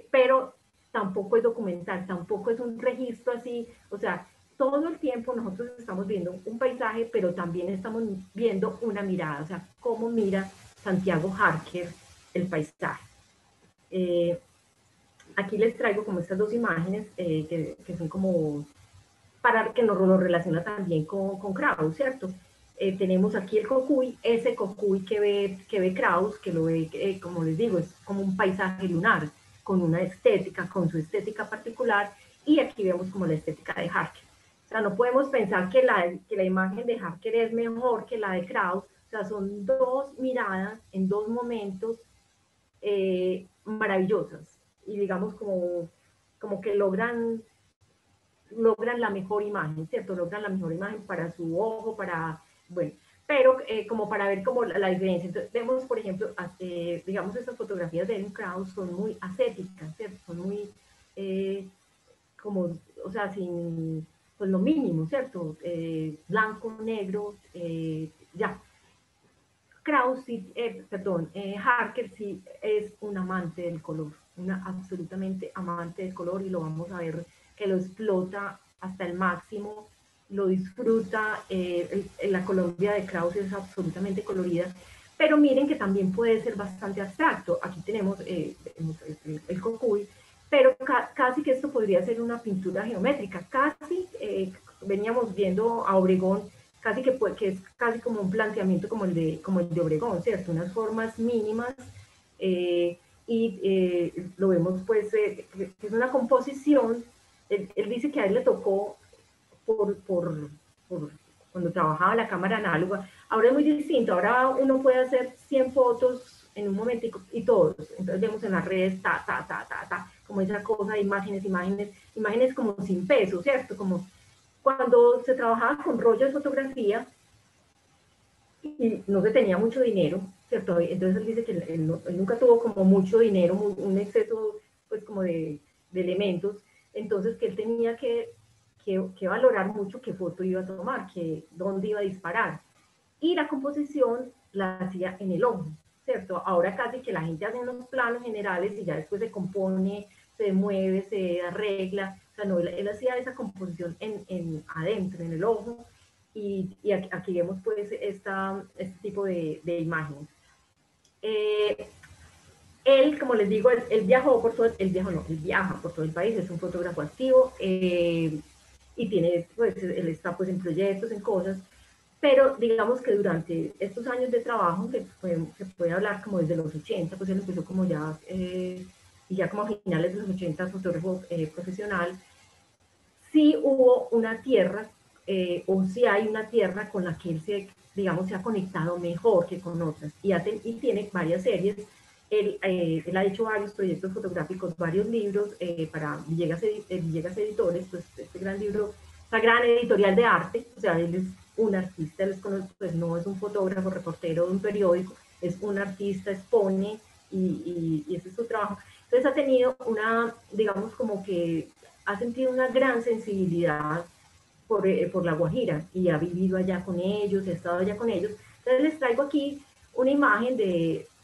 pero tampoco es documental, tampoco es un registro así, o sea, todo el tiempo nosotros estamos viendo un paisaje, pero también estamos viendo una mirada, o sea, cómo mira Santiago Harker el paisaje. Aquí les traigo como estas dos imágenes que son como para que nos lo relaciona también con Krauss, ¿cierto? Tenemos aquí el Cocuy, ese Cocuy que ve Krauss, que lo ve, como les digo, es como un paisaje lunar, con una estética, con su estética particular, y aquí vemos como la estética de Harker. O sea, no podemos pensar que la imagen de Harker es mejor que la de Krauss, o sea, son dos miradas en dos momentos maravillosas, y digamos como que logran la mejor imagen, ¿cierto? Logran la mejor imagen para su ojo, bueno, pero como para ver como la diferencia. Entonces, vemos, por ejemplo, digamos, estas fotografías de Ellen Krauss son muy ascéticas, ¿cierto? Son muy, como, o sea, sin, pues lo mínimo, ¿cierto? Blanco, negro, ya. Krauss, sí, perdón, Harker sí es un amante del color, una absolutamente amante del color y lo vamos a ver que lo explota hasta el máximo, lo disfruta, la Colombia de Krauss es absolutamente colorida, pero miren que también puede ser bastante abstracto, aquí tenemos el Cocuy, pero casi que esto podría ser una pintura geométrica, casi veníamos viendo a Obregón casi que es casi como un planteamiento como el de Obregón, ¿cierto? Unas formas mínimas lo vemos pues que es una composición, él dice que a él le tocó por cuando trabajaba la cámara análoga, ahora es muy distinto, ahora uno puede hacer 100 fotos en un momento y todos, entonces vemos en las redes, como esa cosa de imágenes como sin peso, ¿cierto? Como cuando se trabajaba con rollo de fotografía y no se tenía mucho dinero, ¿cierto? Entonces él dice que él nunca tuvo como mucho dinero, un exceso pues como de elementos, entonces que él tenía que valorar mucho qué foto iba a tomar, dónde iba a disparar. Y la composición la hacía en el ojo, ¿cierto? Ahora casi que la gente hace unos planos generales y ya después se compone, se mueve, se arregla. O sea, no, él hacía esa composición adentro, en el ojo, y aquí vemos pues este tipo de imágenes. Él, como les digo, él viajó por todo, él viaja por todo el país, es un fotógrafo activo y tiene, pues, él está pues en proyectos, en cosas, pero digamos que durante estos años de trabajo, que se puede hablar como desde los 80, pues él empezó como ya, y ya como a finales de los 80, fotógrafo profesional, sí hubo una tierra, o sí hay una tierra con la que él digamos, se ha conectado mejor que con otras, y tiene varias series. Él ha hecho varios proyectos fotográficos, varios libros para Villegas Editores, pues este gran libro, esta gran editorial de arte, o sea, él es un artista, pues no es un fotógrafo, reportero de un periódico, es un artista, expone y ese es su trabajo. Entonces ha tenido digamos como que ha sentido una gran sensibilidad por La Guajira y ha vivido allá con ellos, ha estado allá con ellos. Entonces les traigo aquí una imagen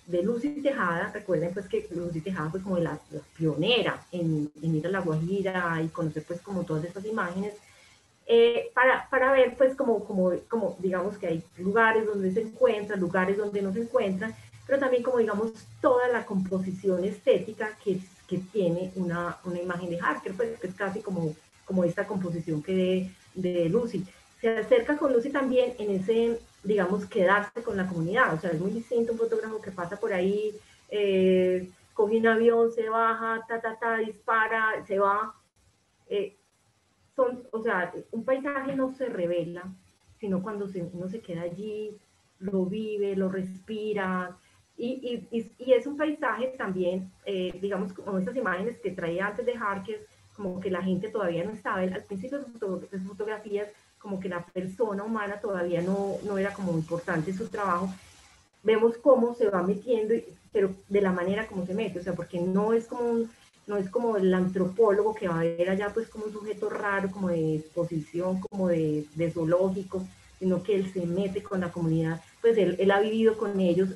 de Lucy Tejada. Recuerden pues que Lucy Tejada fue como la pionera en ir a La Guajira y conocer pues como todas estas imágenes, para ver pues como digamos que hay lugares donde se encuentran, lugares donde no se encuentran, pero también como digamos toda la composición estética que tiene una imagen de Harker, pues que es casi como esta composición que de Lucy. Se acerca con Lucy también en ese, digamos, quedarse con la comunidad, o sea, es muy distinto un fotógrafo que pasa por ahí, coge un avión, se baja, dispara, se va. O sea, un paisaje no se revela, sino cuando uno se queda allí, lo vive, lo respira, y es un paisaje también, digamos, como estas imágenes que traía antes de Harker, como que la gente todavía no estaba, al principio de sus fotografías, como que la persona humana todavía no era como importante su trabajo. Vemos cómo se va metiendo, pero de la manera como se mete, o sea, porque no es como el antropólogo que va a ver allá pues como un sujeto raro, como de exposición, como de zoológico, sino que él se mete con la comunidad, pues él ha vivido con ellos,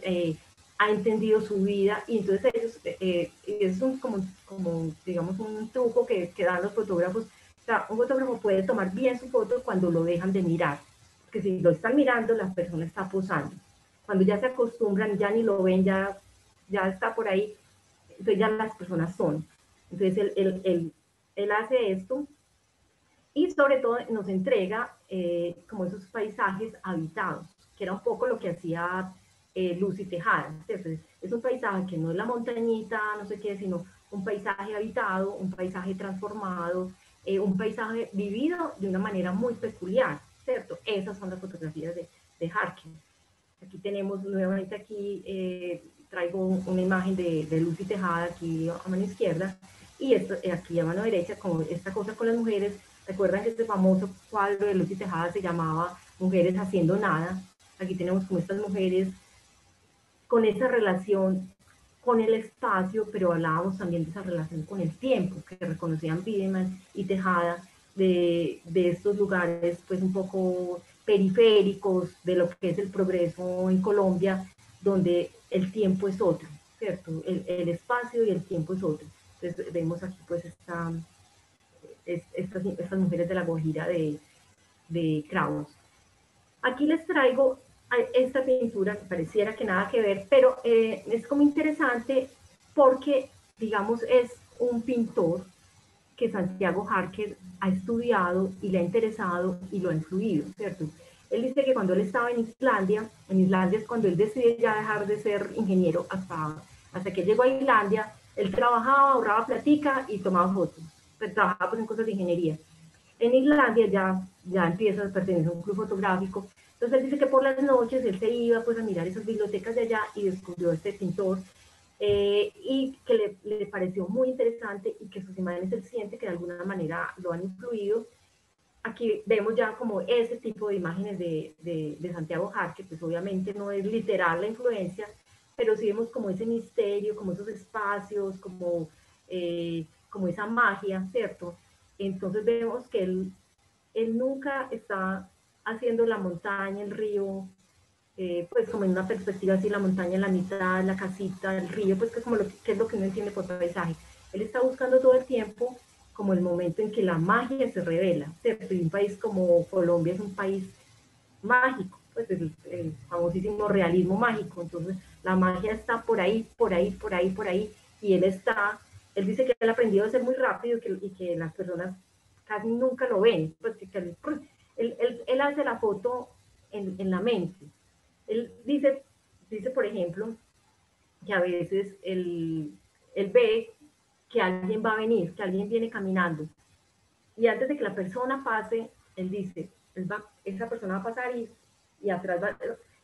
ha entendido su vida, y entonces ellos, es como digamos un truco que dan los fotógrafos. O sea, un fotógrafo puede tomar bien su foto cuando lo dejan de mirar, porque si lo están mirando, la persona está posando. Cuando ya se acostumbran, ya ni lo ven, ya está por ahí, entonces ya las personas son. Entonces él hace esto, y sobre todo nos entrega como esos paisajes habitados, que era un poco lo que hacía Lucy Tejada, ¿cierto? Es un paisaje que no es la montañita, no sé qué, sino un paisaje habitado, un paisaje transformado, un paisaje vivido de una manera muy peculiar, ¿cierto? Esas son las fotografías de Harker. Aquí tenemos nuevamente, aquí traigo una imagen de Lucy Tejada aquí a mano izquierda, y esto, aquí a mano derecha, como esta cosa con las mujeres. Recuerdan que este famoso cuadro de Lucy Tejada se llamaba Mujeres haciendo nada. Aquí tenemos como estas mujeres con esa relación con el espacio, pero hablábamos también de esa relación con el tiempo, que reconocían Biederman y Tejada, de estos lugares pues un poco periféricos de lo que es el progreso en Colombia, donde el tiempo es otro, ¿cierto? El espacio y el tiempo es otro. Entonces vemos aquí pues estas mujeres de La Guajira de Kraus. Aquí les traigo esta pintura que pareciera que nada que ver, pero es como interesante porque, digamos, es un pintor que Santiago Harker ha estudiado y le ha interesado y lo ha influido, ¿cierto? Él dice que cuando él estaba en Islandia es cuando él decide ya dejar de ser ingeniero, hasta que llegó a Islandia, él trabajaba, ahorraba platica y tomaba fotos, trabajaba pues en cosas de ingeniería. En Islandia ya empieza a pertenecer a un club fotográfico. Entonces él dice que por las noches él se iba pues a mirar esas bibliotecas de allá y descubrió a este pintor, y que le pareció muy interesante, y que sus imágenes él siente que de alguna manera lo han influido. Aquí vemos ya como ese tipo de imágenes de Santiago Harker, pues obviamente no es literal la influencia, pero sí vemos como ese misterio, como esos espacios, como esa magia, ¿cierto? Entonces vemos que él nunca está haciendo la montaña, el río, pues como en una perspectiva así, la montaña en la mitad, la casita, el río, pues que es como que es lo que uno entiende por paisaje. Él está buscando todo el tiempo como el momento en que la magia se revela, ¿cierto? Y un país como Colombia es un país mágico, pues el famosísimo realismo mágico. Entonces la magia está por ahí, por ahí, por ahí, por ahí, y él dice que él ha aprendido a ser muy rápido, y que las personas casi nunca lo ven, pues él hace la foto en la mente. Él dice, por ejemplo, que a veces él ve que alguien va a venir, que alguien viene caminando, y antes de que la persona pase, él dice, esa persona va a pasar, y atrás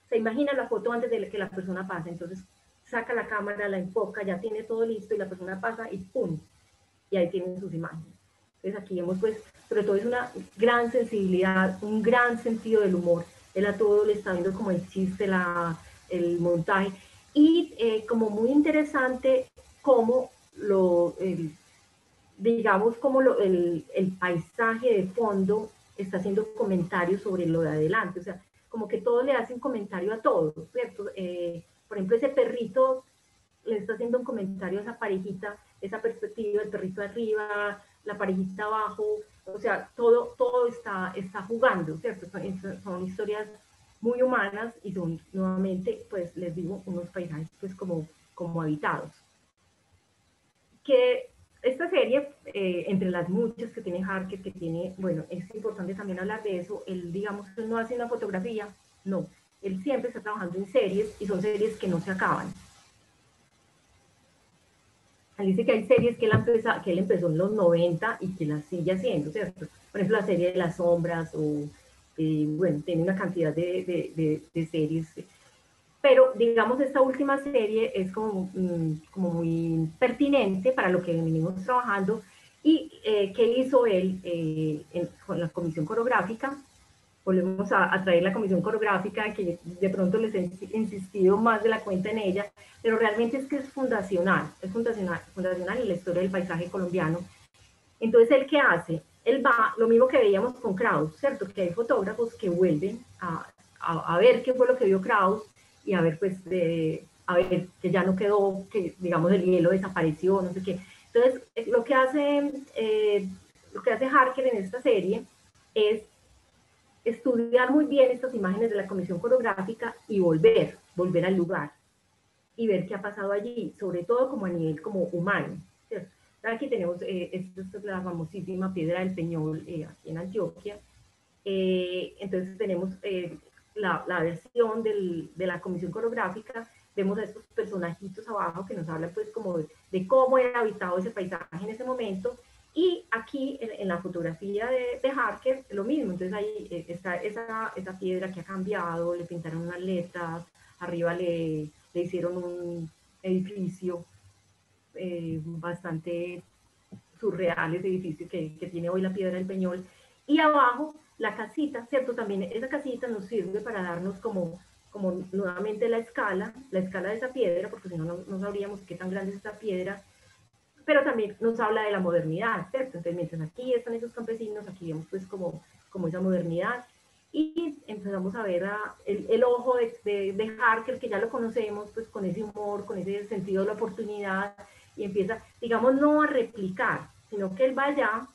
se imagina la foto antes de que la persona pase. Entonces saca la cámara, la enfoca, ya tiene todo listo, y la persona pasa y ¡pum! Y ahí tienen sus imágenes. Entonces aquí vemos pues, sobre todo es una gran sensibilidad, un gran sentido del humor. Él a todo le está viendo como el chiste, el montaje, y como muy interesante cómo digamos, como el paisaje de fondo está haciendo comentarios sobre lo de adelante, o sea, como que todo le hace un comentario a todo, ¿cierto? por ejemplo, ese perrito le está haciendo un comentario a esa parejita, esa perspectiva, el perrito arriba, la parejita abajo, o sea, todo está jugando, ¿cierto? Son historias muy humanas y son nuevamente, pues les digo, unos paisajes pues como habitados. Que esta serie, entre las muchas que tiene Harker, que tiene, bueno, es importante también hablar de eso, él, digamos, él no hace una fotografía, no, él siempre está trabajando en series y son series que no se acaban. Él dice que hay series que él empezó en los 90 y que las sigue haciendo, ¿cierto? Por ejemplo, la serie de Las Sombras, o, bueno, tiene una cantidad de series. Pero, digamos, esta última serie es como muy pertinente para lo que venimos trabajando. ¿Y qué hizo él con la comisión coreográfica? Volvemos a traer la comisión coreográfica, que de pronto les he insistido más de la cuenta en ella, pero realmente es que es fundacional en la historia del paisaje colombiano. Entonces, ¿él qué hace? Él va, lo mismo que veíamos con Kraus, ¿cierto? Que hay fotógrafos que vuelven a ver qué fue lo que vio Kraus y a ver, pues, a ver que ya no quedó, que digamos el hielo desapareció, no sé qué. Entonces, lo que hace Harker en esta serie es estudiar muy bien estas imágenes de la comisión coreográfica y volver al lugar y ver qué ha pasado allí, sobre todo como a nivel como humano, ¿cierto? Aquí tenemos, esta es la famosísima Piedra del Peñol, aquí en Antioquia. Entonces tenemos la versión de la comisión coreográfica, vemos a estos personajitos abajo que nos hablan pues como de cómo era habitado ese paisaje en ese momento, y aquí en la fotografía de Harker, lo mismo. Entonces ahí está esa piedra que ha cambiado, le pintaron unas letras, arriba le hicieron un edificio bastante surreal, ese edificio que tiene hoy la Piedra del Peñol, y abajo la casita, ¿cierto? También esa casita nos sirve para darnos como nuevamente la escala de esa piedra, porque si no, no sabríamos qué tan grande es esa piedra, pero también nos habla de la modernidad, ¿cierto? Entonces, mientras aquí están esos campesinos, aquí vemos pues como esa modernidad, y empezamos a ver el ojo de Harker, que ya lo conocemos, pues con ese humor, con ese sentido de la oportunidad, y empieza, digamos, no a replicar, sino que él va allá,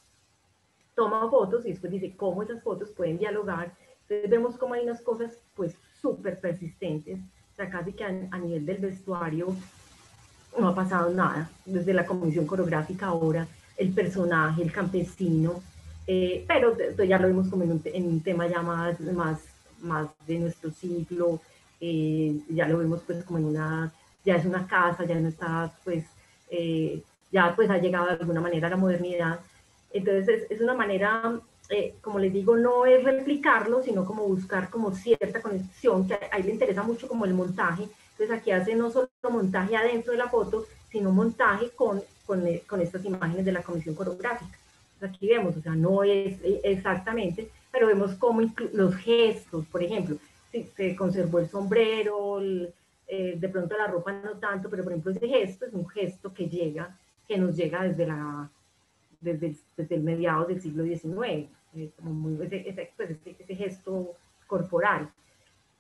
toma fotos y después dice cómo esas fotos pueden dialogar. Entonces vemos cómo hay unas cosas pues súper persistentes, o sea, casi que a nivel del vestuario no ha pasado nada, desde la comisión coreográfica ahora, el personaje, el campesino, pero ya lo vimos como en un tema ya más de nuestro siglo, ya lo vemos pues como ya es una casa, ya no está pues, ya pues ha llegado de alguna manera a la modernidad. Entonces es una manera, como les digo, no es replicarlo, sino como buscar como cierta conexión, que a él le interesa mucho como el montaje. Entonces aquí hace no solo montaje adentro de la foto, sino montaje con estas imágenes de la comisión coreográfica. Entonces aquí vemos, o sea, no es exactamente, pero vemos cómo los gestos, por ejemplo, si se conservó el sombrero, de pronto la ropa no tanto, pero por ejemplo ese gesto es un gesto que nos llega desde el mediados del siglo XIX, ese gesto corporal.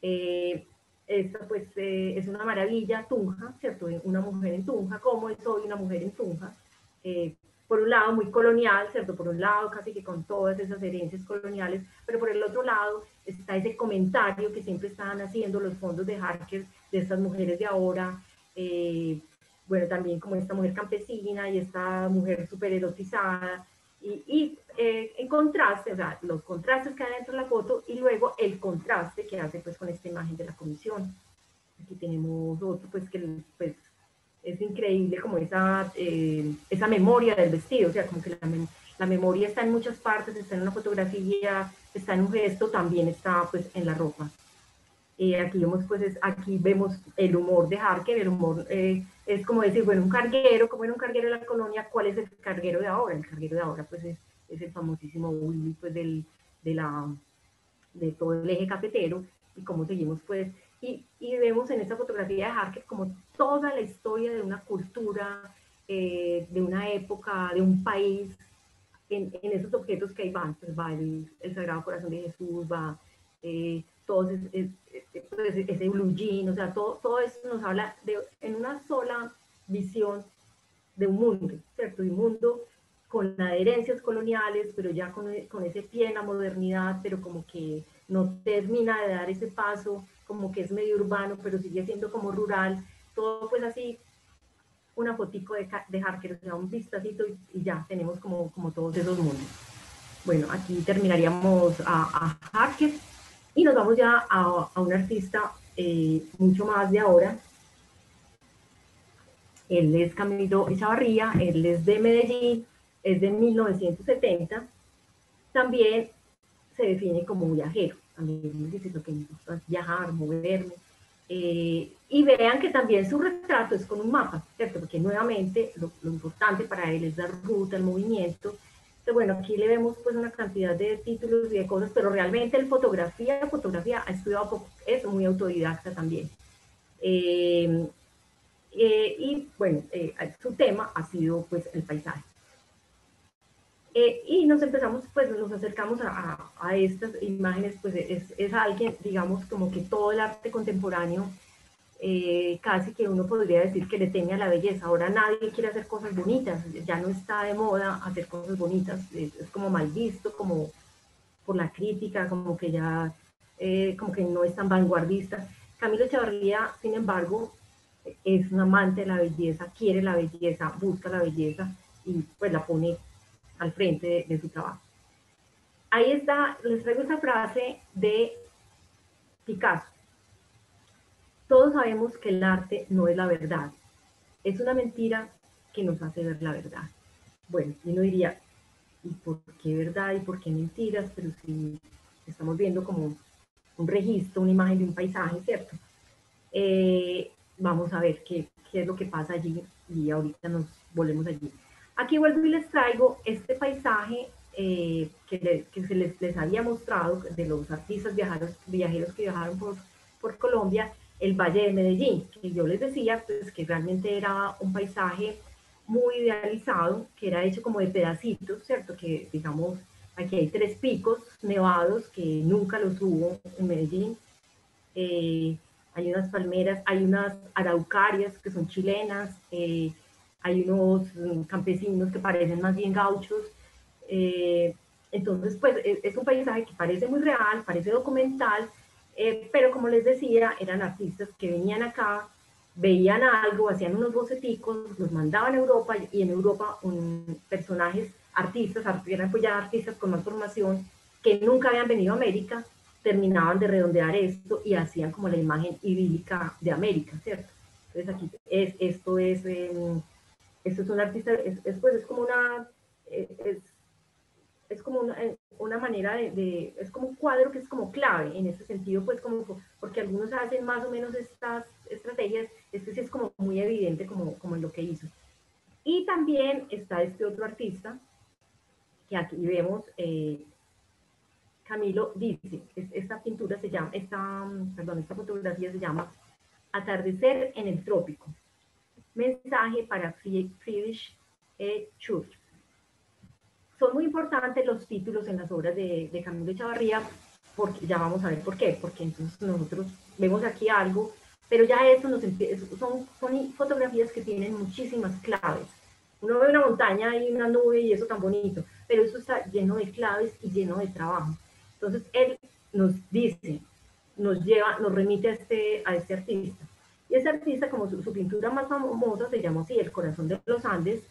Esta pues es una maravilla, Tunja, ¿cierto? Una mujer en Tunja, ¿cómo es hoy una mujer en Tunja? Por un lado muy colonial, ¿cierto? Por un lado casi que con todas esas herencias coloniales, pero por el otro lado está ese comentario que siempre estaban haciendo los fondos de Harker de estas mujeres de ahora, bueno, también como esta mujer campesina y esta mujer súper erotizada, y en contraste, o sea, los contrastes que hay dentro de la foto y luego el contraste que hace pues con esta imagen de la comisión. Aquí tenemos otro pues que pues, es increíble como esa memoria del vestido, o sea, como que la memoria está en muchas partes, está en una fotografía, está en un gesto, también está pues en la ropa. Aquí vemos el humor de Harker, el humor es como decir, bueno, un carguero, como era un carguero de la colonia, ¿cuál es el carguero de ahora? El carguero de ahora pues es el famosísimo Willy pues de todo el eje cafetero, y cómo seguimos pues, y vemos en esta fotografía de Harker como toda la historia de una cultura, de una época, de un país, en esos objetos que ahí van, pues va el Sagrado Corazón de Jesús, va todo pues, ese blue jean, o sea, todo eso nos habla en una sola visión de un mundo, ¿cierto? De un mundo con adherencias coloniales, pero ya con ese pie en la modernidad, pero como que no termina de dar ese paso, como que es medio urbano, pero sigue siendo como rural, todo pues así, una fotico de Harker, o sea, un vistacito y ya tenemos como todos esos mundos. Bueno, aquí terminaríamos a Harker y nos vamos ya a un artista mucho más de ahora. Él es Camilo Echavarría, él es de Medellín, es de 1970, también se define como viajero, también dice lo que me gusta viajar, moverme, y vean que también su retrato es con un mapa, ¿cierto? Porque nuevamente lo importante para él es la ruta, el movimiento. Entonces, bueno, aquí le vemos pues una cantidad de títulos y de cosas, pero realmente el fotografía ha estudiado poco, es muy autodidacta también. Y bueno, su tema ha sido pues el paisaje. Y nos empezamos, pues nos acercamos a estas imágenes, pues es alguien, digamos, como que todo el arte contemporáneo, casi que uno podría decir que le teme a la belleza. Ahora nadie quiere hacer cosas bonitas, ya no está de moda hacer cosas bonitas, es como mal visto, como por la crítica, como que ya, como que no es tan vanguardista. Camilo Echavarría, sin embargo, es un amante de la belleza, quiere la belleza, busca la belleza y pues la pone al frente de su trabajo. Ahí está, les traigo esta frase de Picasso. Todos sabemos que el arte no es la verdad, es una mentira que nos hace ver la verdad. Bueno, uno diría, ¿y por qué verdad y por qué mentiras? Pero si estamos viendo como un registro, una imagen de un paisaje, ¿cierto? Vamos a ver qué es lo que pasa allí y ahorita nos volvemos allí. Aquí vuelvo y les traigo este paisaje que se les había mostrado de los artistas viajeros que viajaron por Colombia, el Valle de Medellín, que yo les decía pues, que realmente era un paisaje muy idealizado, que era hecho como de pedacitos, ¿cierto? Que digamos, aquí hay 3 picos nevados que nunca los hubo en Medellín. Hay unas palmeras, hay unas araucarias que son chilenas, hay unos campesinos que parecen más bien gauchos. Entonces, pues es un paisaje que parece muy real, parece documental, pero como les decía, eran artistas que venían acá, veían algo, hacían unos boceticos, los mandaban a Europa y en Europa personajes, artistas, eran pues ya artistas con más formación que nunca habían venido a América, terminaban de redondear esto y hacían como la imagen idílica de América, ¿cierto? Entonces aquí esto es un artista, pues es como una, es como una manera es como un cuadro que es como clave en ese sentido, pues como, porque algunos hacen más o menos estas estrategias, este sí es como muy evidente como en lo que hizo. Y también está este otro artista, que aquí vemos, Camilo dice, esta pintura se llama, esta fotografía se llama Atardecer en el Trópico. Mensaje para Friedrich Schur. Son muy importantes los títulos en las obras de Camilo Echavarría, porque ya vamos a ver por qué, porque entonces nosotros vemos aquí algo, pero ya eso son fotografías que tienen muchísimas claves. Uno ve una montaña y una nube y eso tan bonito, pero eso está lleno de claves y lleno de trabajo. Entonces él nos dice, nos remite a este artista. Y ese artista, como su pintura más famosa, se llama así, El corazón de los Andes.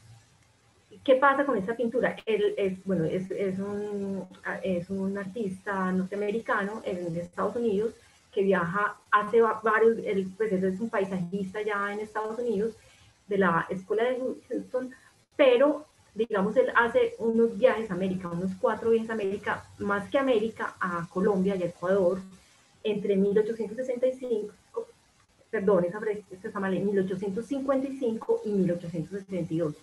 ¿Qué pasa con esta pintura? Él es un artista norteamericano en Estados Unidos que viaja, hace varios, pues él es un paisajista ya en Estados Unidos, de la escuela de Houston, pero digamos él hace unos viajes a América, unos 4 viajes a América, más que a América, a Colombia y a Ecuador, entre 1865, perdón, esa está mal, 1855 y 1862.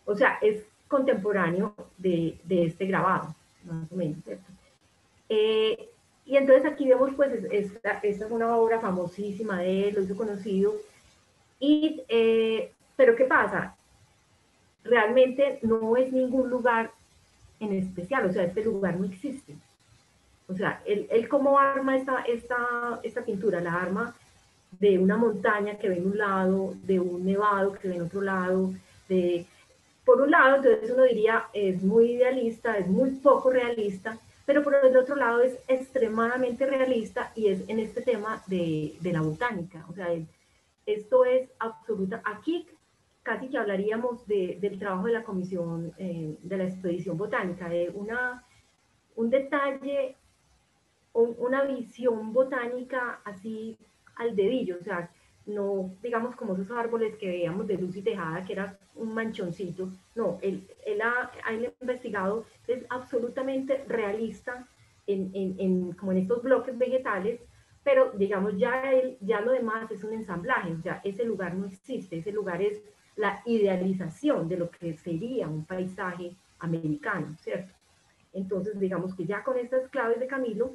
O sea, es contemporáneo de este grabado, más o menos, ¿cierto? Y entonces aquí vemos, pues, esta es una obra famosísima de él, lo hizo conocido. Pero ¿qué pasa? Realmente no es ningún lugar en especial, o sea, este lugar no existe. O sea, él cómo arma esta pintura, la arma de una montaña que ve en un lado, de un nevado que ve en otro lado, por un lado, entonces uno diría, es muy idealista, es muy poco realista, pero por el otro lado es extremadamente realista y es en este tema de la botánica. O sea, esto es absoluta. Aquí casi que hablaríamos del trabajo de la comisión de la expedición botánica, de un detalle, una visión botánica así al dedillo, o sea, no digamos como esos árboles que veíamos de Luz y Tejada, que era un manchoncito, no, él ha investigado, es absolutamente realista como en estos bloques vegetales, pero digamos ya lo demás es un ensamblaje, o sea, ese lugar no existe, ese lugar es la idealización de lo que sería un paisaje americano, ¿cierto? Entonces, digamos que ya con estas claves de Camilo,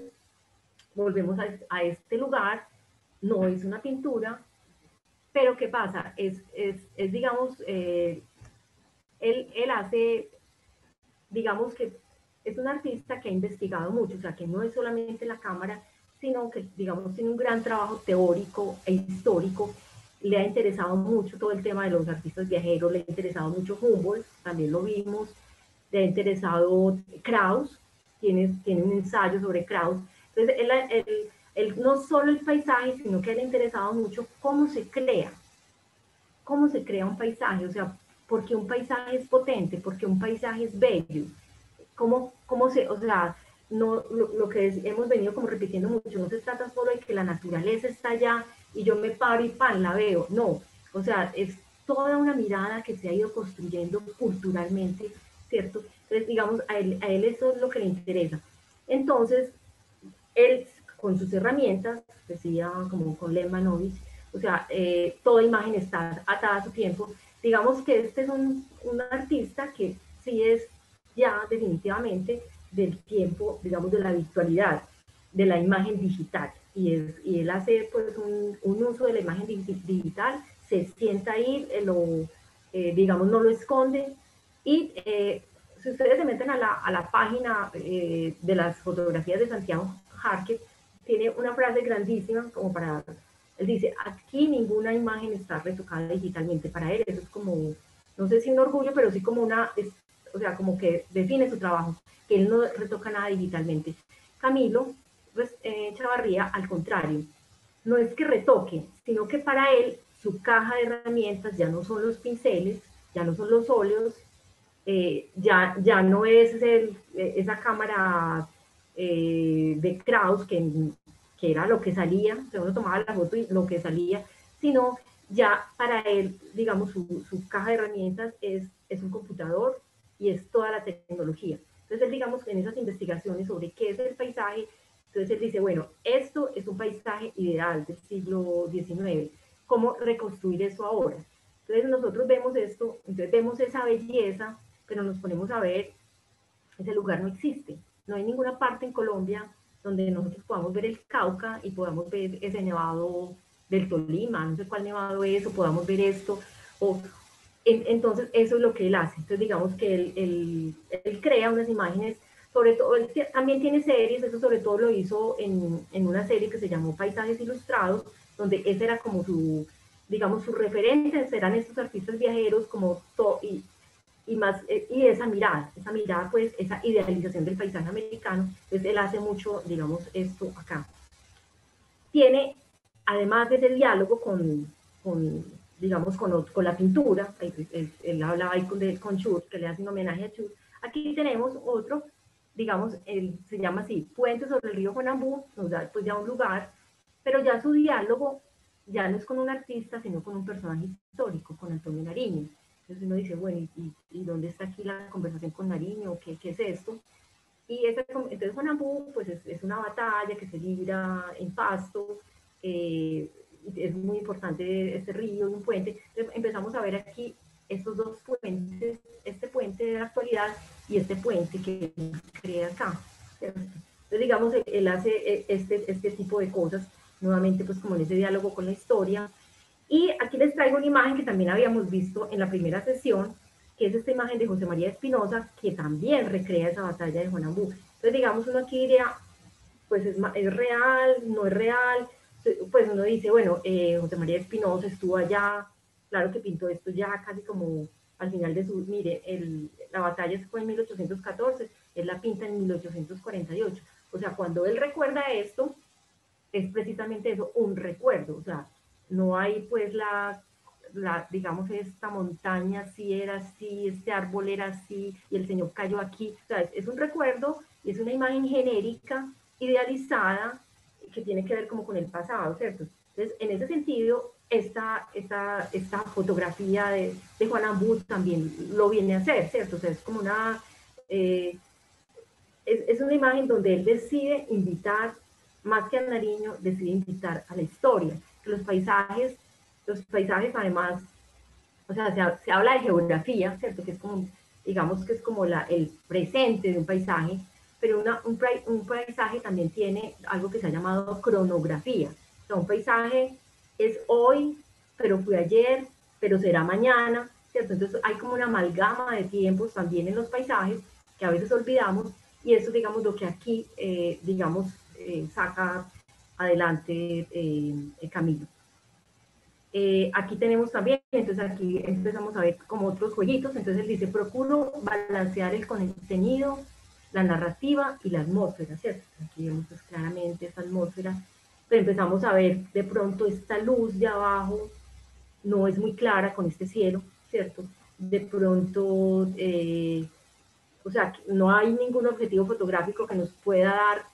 volvemos a este lugar, no es una pintura, pero ¿qué pasa? Digamos, él hace, digamos que es un artista que ha investigado mucho, o sea, que no es solamente la cámara, sino que, digamos, tiene un gran trabajo teórico e histórico. Le ha interesado mucho todo el tema de los artistas viajeros, le ha interesado mucho Humboldt, también lo vimos, le ha interesado Krauss, tiene un ensayo sobre Krauss. Entonces, él no solo el paisaje, sino que le ha interesado mucho cómo se crea un paisaje, o sea, porque un paisaje es potente, porque un paisaje es bello, o sea, no, lo que hemos venido como repitiendo mucho, no se trata solo de que la naturaleza está allá y yo me paro y pan, la veo, no, o sea, es toda una mirada que se ha ido construyendo culturalmente, ¿cierto? Entonces, digamos, a él eso es lo que le interesa. Entonces, él, con sus herramientas, decía como con Lehmanovich, o sea, toda imagen está atada a su tiempo. Digamos que este es un artista que sí es ya definitivamente del tiempo, digamos, de la virtualidad, de la imagen digital. Y él hace pues un uso de la imagen digital, se sienta ahí, digamos, no lo esconde. Y si ustedes se meten a la página de las fotografías de Santiago Jarque, tiene una frase grandísima como para... Él dice, aquí ninguna imagen está retocada digitalmente. Para él eso es como, no sé si un orgullo, pero sí como o sea, como que define su trabajo, que él no retoca nada digitalmente. Camilo pues, Chavarría, al contrario, no es que retoque, sino que para él su caja de herramientas ya no son los pinceles, ya no son los óleos, ya no es esa cámara de Krauss que era lo que salía, o sea, uno tomaba la foto y lo que salía, sino ya para él, digamos, su caja de herramientas es un computador y es toda la tecnología. Entonces él, digamos, en esas investigaciones sobre qué es el paisaje, entonces él dice, bueno, esto es un paisaje ideal del siglo XIX, ¿cómo reconstruir eso ahora? Entonces nosotros vemos esto, entonces vemos esa belleza, pero nos ponemos a ver, ese lugar no existe. No hay ninguna parte en Colombia donde nosotros podamos ver el Cauca y podamos ver ese nevado del Tolima, no sé cuál nevado es, o podamos ver esto, entonces eso es lo que él hace. Entonces digamos que él crea unas imágenes, sobre todo, él también tiene series, eso sobre todo lo hizo en una serie que se llamó Paisajes Ilustrados, donde ese era como digamos, sus referentes eran estos artistas viajeros como y esa mirada, pues, esa idealización del paisaje americano, pues él hace mucho, digamos, esto acá. Tiene, además de ese diálogo digamos, con la pintura, él hablaba ahí con Schur, que le hace un homenaje a Schur. Aquí tenemos otro, digamos, se llama así, Puente sobre el río Juanambú, nos da pues ya un lugar, pero ya su diálogo ya no es con un artista, sino con un personaje histórico, con Antonio Nariño. Entonces uno dice, bueno, ¿y dónde está aquí la conversación con Nariño? ¿Qué es esto? Y entonces Juanambú pues es una batalla que se libra en Pasto, es muy importante este río y un puente. Entonces empezamos a ver aquí estos dos puentes, este puente de la actualidad y este puente que crea acá. Entonces digamos, él hace este tipo de cosas, nuevamente pues como en ese diálogo con la historia. Y aquí les traigo una imagen que también habíamos visto en la primera sesión, que es esta imagen de José María Espinosa, que también recrea esa batalla de Juanambú. Entonces, digamos, uno aquí diría, pues es real, no es real. Pues uno dice, bueno, José María Espinosa estuvo allá, claro que pintó esto ya casi como al final de su, mire, la batalla fue en 1814, él la pinta en 1848. O sea, cuando él recuerda esto, es precisamente eso, un recuerdo. O sea, no hay pues digamos, esta montaña sí era así, este árbol era así, y el Señor cayó aquí. O sea, es un recuerdo y es una imagen genérica, idealizada, que tiene que ver como con el pasado, ¿cierto? Entonces, en ese sentido, esta fotografía de Juan Ambú también lo viene a hacer, ¿cierto? O sea, es como es una imagen donde él decide invitar, más que a Nariño, decide invitar a la historia. Los paisajes además, o sea, se habla de geografía, ¿cierto? Que es como, digamos que es como el presente de un paisaje, pero un paisaje también tiene algo que se ha llamado cronografía. O sea, un paisaje es hoy, pero fue ayer, pero será mañana, ¿cierto? Entonces hay como una amalgama de tiempos también en los paisajes que a veces olvidamos, y eso, digamos, lo que aquí, saca adelante Camilo. Aquí tenemos también, entonces aquí empezamos a ver como otros jueguitos. Entonces él dice, procuro balancear el contenido, la narrativa y la atmósfera, ¿cierto? Aquí vemos pues claramente esta atmósfera, pero empezamos a ver de pronto esta luz de abajo, no es muy clara con este cielo, ¿cierto? De pronto, o sea, no hay ningún objetivo fotográfico que nos pueda dar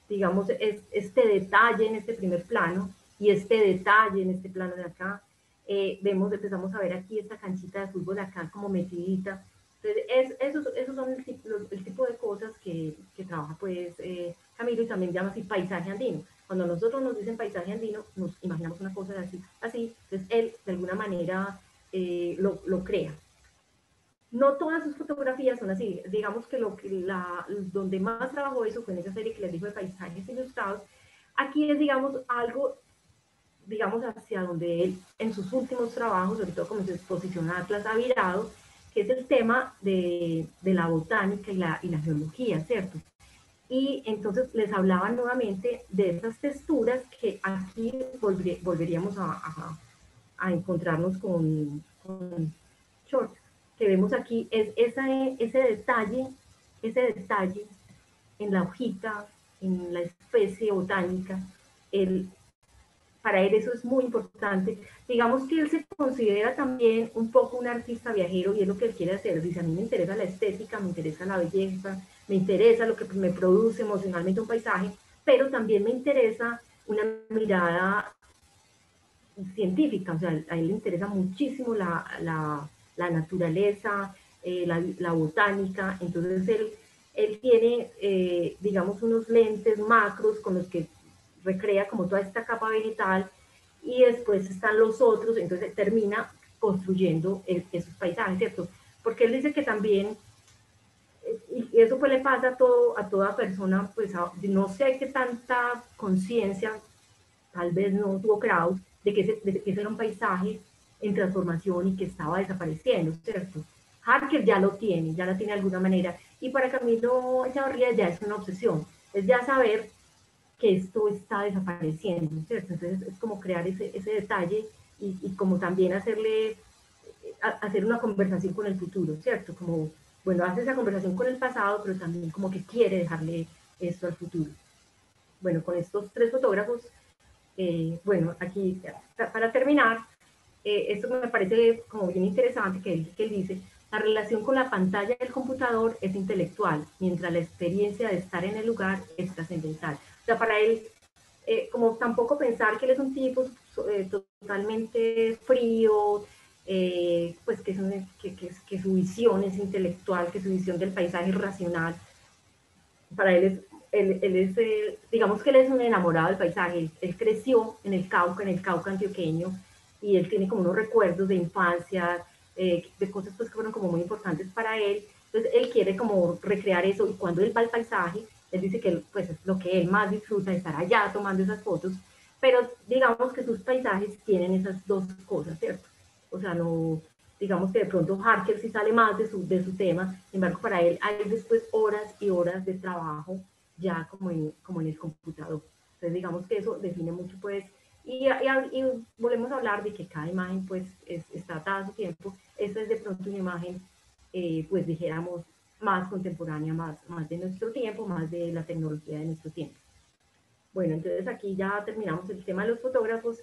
digamos, este detalle en este primer plano y este detalle en este plano de acá. Empezamos a ver aquí esta canchita de fútbol acá como metidita. Entonces, esos son el tipo de cosas que trabaja pues Camilo, y también llama así paisaje andino. Cuando nosotros nos dicen paisaje andino, nos imaginamos una cosa así, entonces él de alguna manera lo crea. No todas sus fotografías son así. Digamos que donde más trabajó eso fue en esa serie que les digo de paisajes ilustrados. Aquí es, digamos, algo, digamos, hacia donde él en sus últimos trabajos, sobre todo como su exposición Atlas, ha virado, que es el tema de la botánica y la geología, ¿cierto? Y entonces les hablaba nuevamente de esas texturas que aquí volveríamos a encontrarnos con Short, que vemos aquí, es ese detalle en la hojita, en la especie botánica. Para él eso es muy importante. Digamos que él se considera también un poco un artista viajero, y es lo que él quiere hacer. Dice, a mí me interesa la estética, me interesa la belleza, me interesa lo que me produce emocionalmente un paisaje, pero también me interesa una mirada científica. O sea, a él le interesa muchísimo la naturaleza, la botánica. Entonces él tiene, digamos, unos lentes macros con los que recrea como toda esta capa vegetal, y después están los otros, entonces termina construyendo esos paisajes, ¿cierto? Porque él dice que también, y eso pues le pasa a toda persona, pues no sé qué tanta conciencia, tal vez no tuvo Kraus, de que ese era un paisaje en transformación y que estaba desapareciendo, ¿cierto? Harker ya lo tiene, ya la tiene de alguna manera, y para Camilo Echavarría ya es una obsesión, es ya saber que esto está desapareciendo, ¿cierto? Entonces es como crear ese detalle, y como también hacer una conversación con el futuro, ¿cierto? Como, bueno, hace esa conversación con el pasado, pero también como que quiere dejarle esto al futuro. Bueno, con estos tres fotógrafos, bueno, aquí para terminar, esto me parece como bien interesante que él dice, la relación con la pantalla del computador es intelectual, mientras la experiencia de estar en el lugar es trascendental. O sea, para él, como tampoco pensar que él es un tipo totalmente frío, pues que su visión es intelectual, que su visión del paisaje es racional. Para él es digamos que él es un enamorado del paisaje. Él creció en el Cauca antioqueño, y él tiene como unos recuerdos de infancia, de cosas pues que fueron como muy importantes para él. Entonces él quiere como recrear eso, y cuando él va al paisaje, él dice que pues es lo que él más disfruta, de estar allá tomando esas fotos, pero digamos que sus paisajes tienen esas dos cosas, ¿cierto? O sea, no, digamos que de pronto Harker sí sale más de su tema, sin embargo para él hay después horas y horas de trabajo ya como en el computador. Entonces digamos que eso define mucho pues, y volvemos a hablar de que cada imagen pues está atada a su tiempo. Esta es de pronto una imagen, pues dijéramos, más contemporánea, más de nuestro tiempo, más de la tecnología de nuestro tiempo. Bueno, entonces aquí ya terminamos el tema de los fotógrafos.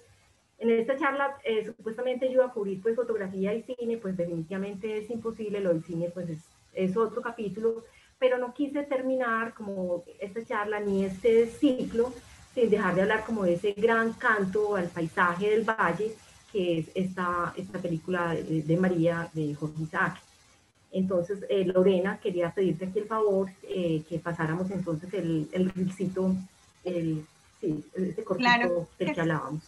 En esta charla supuestamente yo iba a cubrir pues fotografía y cine, pues definitivamente es imposible, lo del cine pues es otro capítulo, pero no quise terminar como esta charla ni este ciclo sin dejar de hablar como de ese gran canto al paisaje del valle que es esta película de María de Jorge Isaac. Entonces, Lorena, quería pedirte aquí el favor que pasáramos entonces el reelcito, sí, ese Claro cortito del que que sí. hablábamos.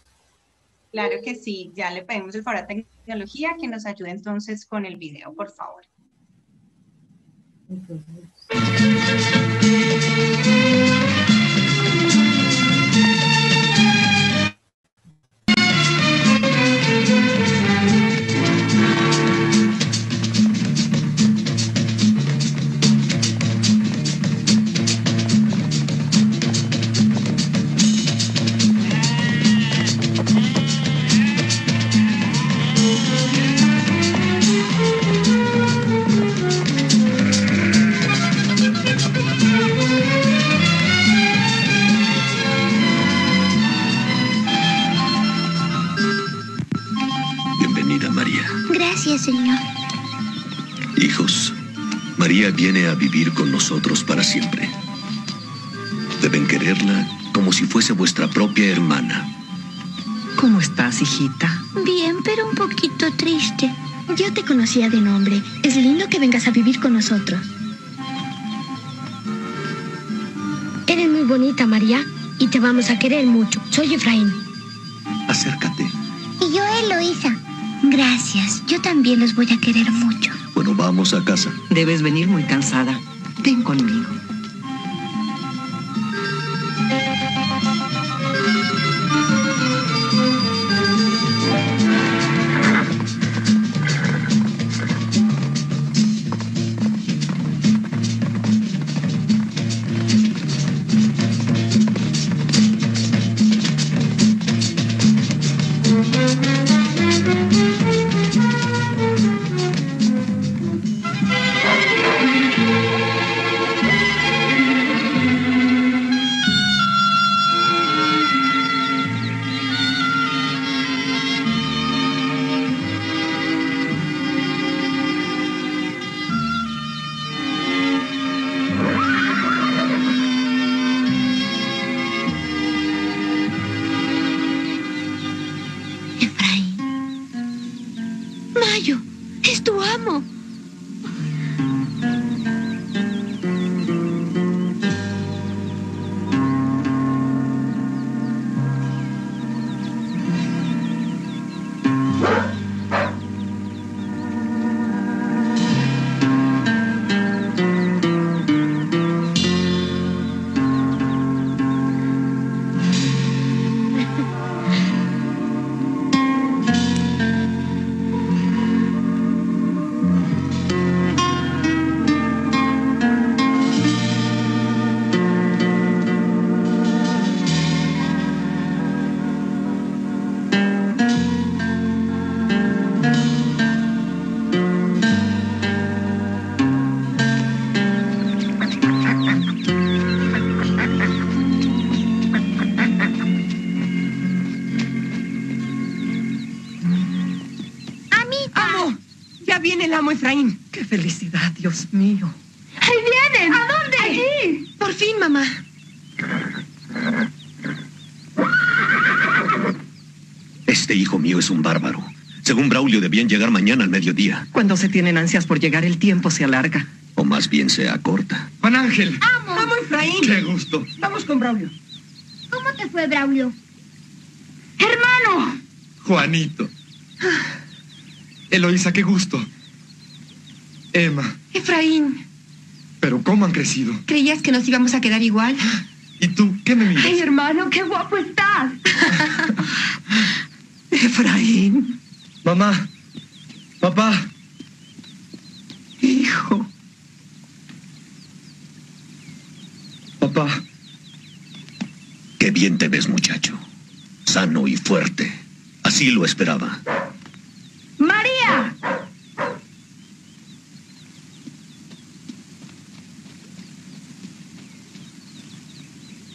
Claro que sí, ya le pedimos el favor a tecnología que nos ayude entonces con el video, por favor. Entonces, Bienvenida, María. Gracias, señor. Hijos, María viene a vivir con nosotros para siempre. Deben quererla como si fuese vuestra propia hermana. ¿Cómo estás, hijita? Bien, pero un poquito triste. Yo te conocía de nombre. Es lindo que vengas a vivir con nosotros. Eres muy bonita, María, y te vamos a querer mucho. Soy Efraín. Acércate. Y yo, Eloísa. Gracias. Yo también los voy a querer mucho. Bueno, vamos a casa. Debes venir muy cansada. Ven conmigo. Efraín. Mayo, es tu amo. ¡Amo! ¡Ya viene el amo Efraín! ¡Qué felicidad, Dios mío! ¡Ahí vienen! ¿A dónde? ¡Allí! ¡Por fin, mamá! Este hijo mío es un bárbaro. Según Braulio, debían llegar mañana al mediodía. Cuando se tienen ansias por llegar, el tiempo se alarga. O más bien se acorta. Juan Ángel, ¡Amo Efraín! qué gusto. Vamos con Braulio. ¿Cómo te fue, Braulio? ¡Hermano! Juanito. Eloísa, qué gusto. Emma, Efraín, pero ¿cómo han crecido? ¿creías que nos íbamos a quedar igual? ¿Y tú, qué me miras? ¡Ay, hermano, qué guapo estás! Efraín, Mamá, papá, hijo. papá. Papá. Qué bien te ves, muchacho. Sano y fuerte. Así lo esperaba. ¡María!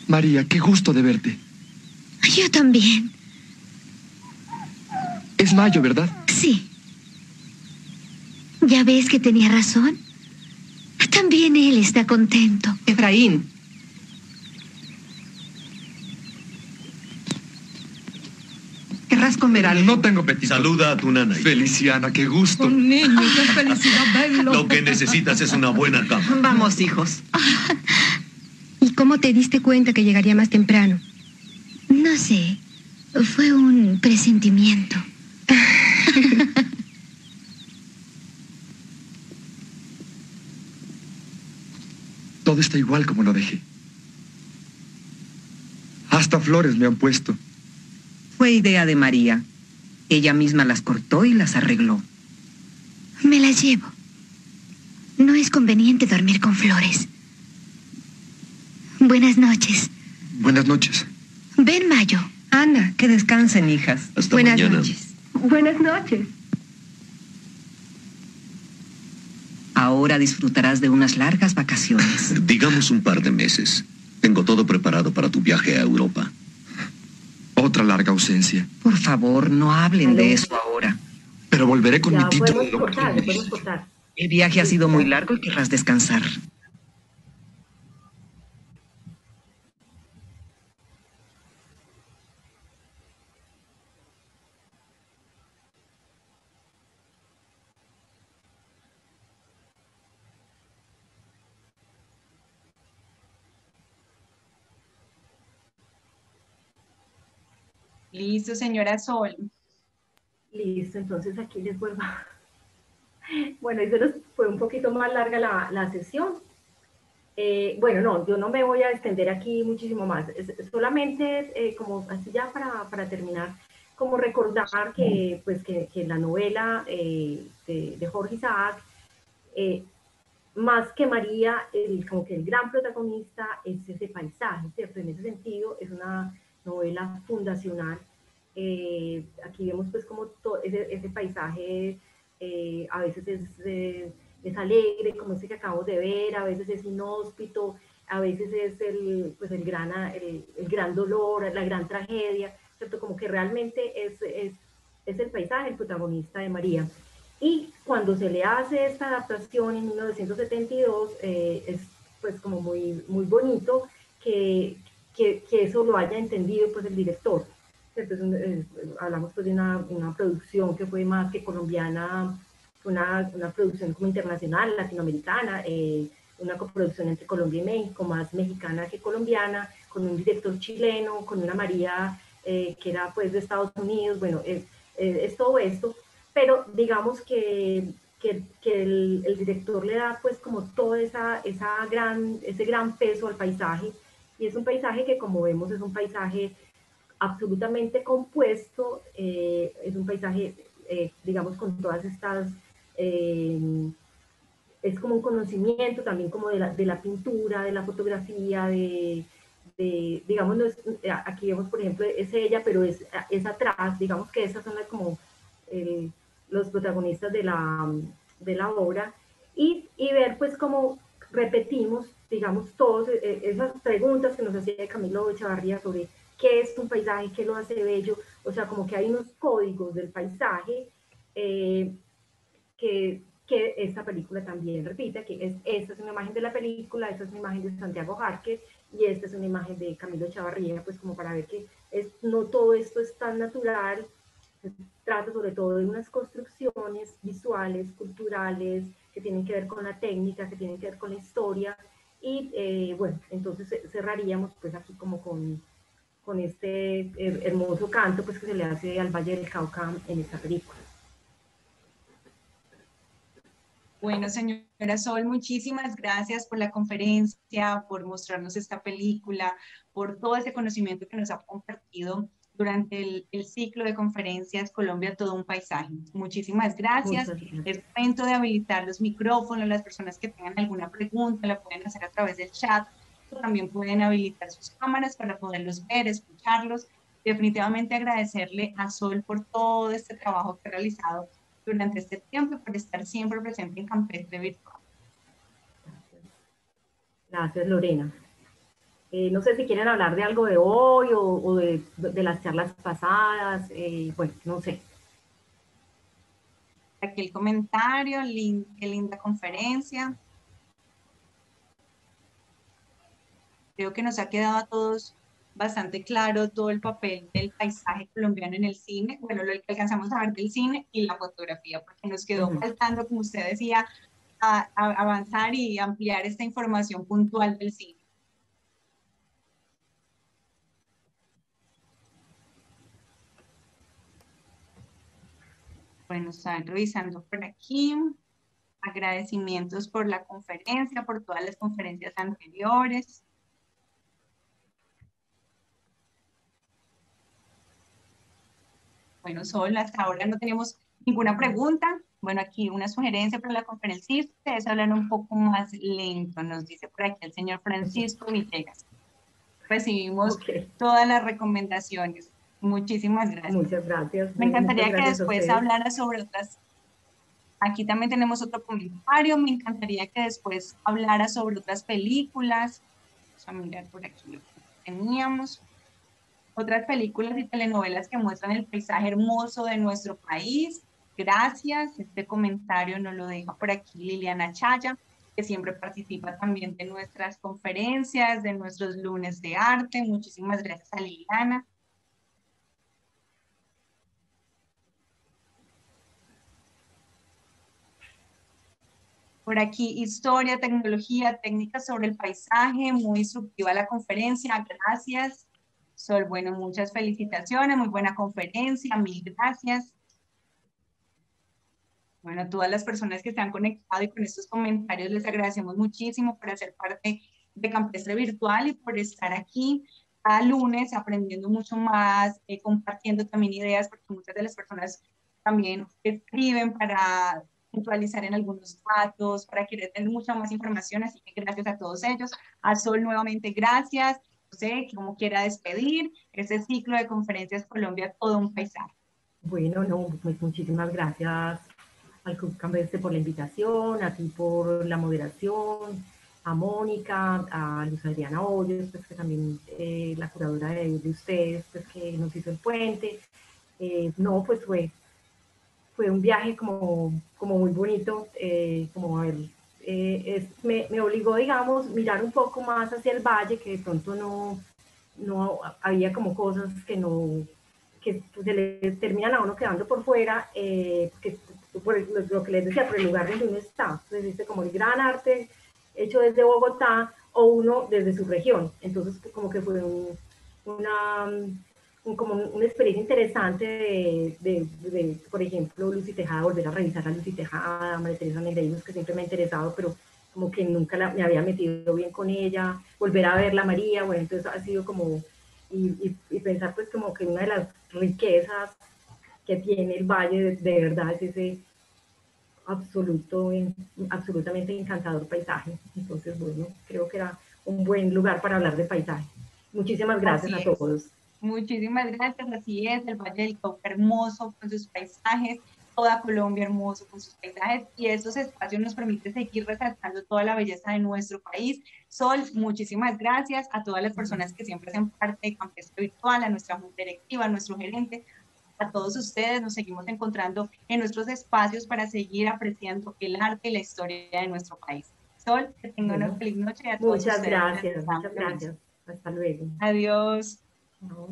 María, qué gusto de verte. Yo también. Es Mayo, ¿verdad? Sí. ¿Ya ves que tenía razón? También él está contento. Efraín. ¿Querrás comer algo? No tengo apetito. Saluda a tu nana. Feliciana, qué gusto. Oh, niño, qué felicidad verlo. Lo que necesitas es una buena cama. Vamos, hijos. ¿Y cómo te diste cuenta que llegaría más temprano? No sé. Fue un presentimiento. Todo está igual como lo dejé. Hasta flores me han puesto. Fue idea de María. Ella misma las cortó y las arregló. Me las llevo. No es conveniente dormir con flores. Buenas noches. Buenas noches. Ven, Mayo. Ana, que descansen, hijas. Hasta Buenas mañana. noches. Buenas noches. Ahora disfrutarás de unas largas vacaciones. Digamos un par de meses. Tengo todo preparado para tu viaje a Europa. Otra larga ausencia. Por favor, no hablen de eso ahora. Pero volveré con Ya mi título podemos de cortar, doctor. ya podemos cortar. El viaje ha sido muy largo y querrás descansar. Listo, señora Sol. Listo, entonces aquí les vuelvo. Bueno, y se nos fue un poquito más larga la sesión. Bueno, no, yo no me voy a extender aquí muchísimo más. Solamente, como así ya para terminar, como recordar que, pues, que la novela de Jorge Isaac, más que María, como que el gran protagonista es ese paisaje, ¿cierto? En ese sentido, es una novela fundacional. Aquí vemos pues como todo ese paisaje a veces es alegre, como ese que acabamos de ver, a veces es inhóspito, a veces es el gran dolor, la gran tragedia, ¿cierto? Como que realmente es el paisaje el protagonista de María. Y cuando se le hace esta adaptación en 1972, es pues como muy, muy bonito que eso lo haya entendido pues el director. Entonces, hablamos pues de una producción que fue más que colombiana, una producción como internacional, latinoamericana, una coproducción entre Colombia y México, más mexicana que colombiana, con un director chileno, con una María que era pues de Estados Unidos, bueno, es todo esto, pero digamos que el director le da pues como todo ese gran peso al paisaje, y es un paisaje que, como vemos, es un paisaje absolutamente compuesto, es un paisaje, digamos, con todas estas, es como un conocimiento también como de la pintura, de la fotografía, digamos, no es, aquí vemos, por ejemplo, es ella, pero es atrás, digamos que esas son como los protagonistas de la obra, y ver pues cómo repetimos, digamos, todas esas preguntas que nos hacía Camilo Echavarría sobre qué es un paisaje, qué lo hace bello, o sea, como que hay unos códigos del paisaje que esta película también repite, que esta es una imagen de la película, esta es una imagen de Santiago Jarque, y esta es una imagen de Camilo Echavarría, pues como para ver que no todo esto es tan natural. Se trata sobre todo de unas construcciones visuales, culturales, que tienen que ver con la técnica, que tienen que ver con la historia, y bueno, entonces cerraríamos pues aquí como con este hermoso canto pues que se le hace al Valle del Cauca en esta película. Bueno, señora Sol, muchísimas gracias por la conferencia, por mostrarnos esta película, por todo ese conocimiento que nos ha compartido durante el ciclo de conferencias Colombia, todo un paisaje. Muchísimas gracias. Es momento de habilitar los micrófonos. Las personas que tengan alguna pregunta la pueden hacer a través del chat. también pueden habilitar sus cámaras para poderlos ver, escucharlos. Definitivamente agradecerle a Sol por todo este trabajo que ha realizado durante este tiempo y por estar siempre presente en Campestre Virtual. Gracias, Lorena. No sé si quieren hablar de algo de hoy o de las charlas pasadas, bueno, no sé. Aquí el comentario, qué linda conferencia. Creo que nos ha quedado a todos bastante claro todo el papel del paisaje colombiano en el cine, bueno, lo que alcanzamos a ver del cine y la fotografía, porque nos quedó faltando, como usted decía, a avanzar y ampliar esta información puntual del cine. Bueno, están revisando por aquí. Agradecimientos por la conferencia, por todas las conferencias anteriores. Bueno, Sol, hasta ahora no tenemos ninguna pregunta. Bueno, aquí una sugerencia para la conferencia. Ustedes hablan un poco más lento, nos dice por aquí el señor Francisco Villegas. Recibimos todas las recomendaciones. Muchísimas gracias. Muchas gracias. Me encantaría que después hablara sobre otras. Aquí también tenemos otro comentario. Me encantaría que después hablara sobre otras películas. Vamos a mirar por aquí lo que teníamos. Otras películas y telenovelas que muestran el paisaje hermoso de nuestro país. Gracias. Este comentario nos lo deja por aquí Liliana Chaya, que siempre participa también de nuestras conferencias, de nuestros lunes de arte. Muchísimas gracias a Liliana. Por aquí, historia, tecnología, técnicas sobre el paisaje, muy instructiva la conferencia, gracias. Sol, bueno, muchas felicitaciones, muy buena conferencia, mil gracias. Bueno, a todas las personas que se han conectado y con estos comentarios les agradecemos muchísimo por hacer parte de Campestre Virtual y por estar aquí cada lunes aprendiendo mucho más, compartiendo también ideas, porque muchas de las personas también escriben para puntualizar en algunos datos, para querer tener mucha más información, así que gracias a todos ellos. A Sol nuevamente gracias. No sé cómo quiera despedir este ciclo de conferencias Colombia, todo un paisaje. Bueno, no, pues muchísimas gracias al Club Campestre por la invitación, a ti por la moderación, a Mónica, a Luz Adriana Hoyos, pues que también la curadora de ustedes, pues que nos hizo el puente. No, pues fue un viaje como muy bonito, como a ver, me obligó, digamos, mirar un poco más hacia el valle, que de pronto no había como cosas que se le terminan a uno quedando por fuera, por lo que les decía, por el lugar donde uno está. Entonces, dice como el gran arte hecho desde Bogotá o uno desde su región. Entonces, como que fue como una experiencia interesante de, por ejemplo, Lucy Tejada, volver a revisar a Lucy Tejada, María Teresa Negreiros, que siempre me ha interesado, pero como que nunca me había metido bien con ella, volver a verla María, bueno, entonces ha sido como, y pensar pues como que una de las riquezas que tiene el valle de verdad es ese absolutamente encantador paisaje. Entonces, bueno, creo que era un buen lugar para hablar de paisaje. Muchísimas gracias a todos. Muchísimas gracias, así es, el Valle del Cauca hermoso con sus paisajes, toda Colombia hermoso con sus paisajes, y estos espacios nos permiten seguir resaltando toda la belleza de nuestro país. Sol, muchísimas gracias a todas las personas que siempre hacen parte de Campestre Virtual, a nuestra junta directiva, a nuestro gerente, a todos ustedes. Nos seguimos encontrando en nuestros espacios para seguir apreciando el arte y la historia de nuestro país. Sol, que tengan una feliz noche. A todos muchas ustedes. Gracias. Hasta luego. Adiós. No.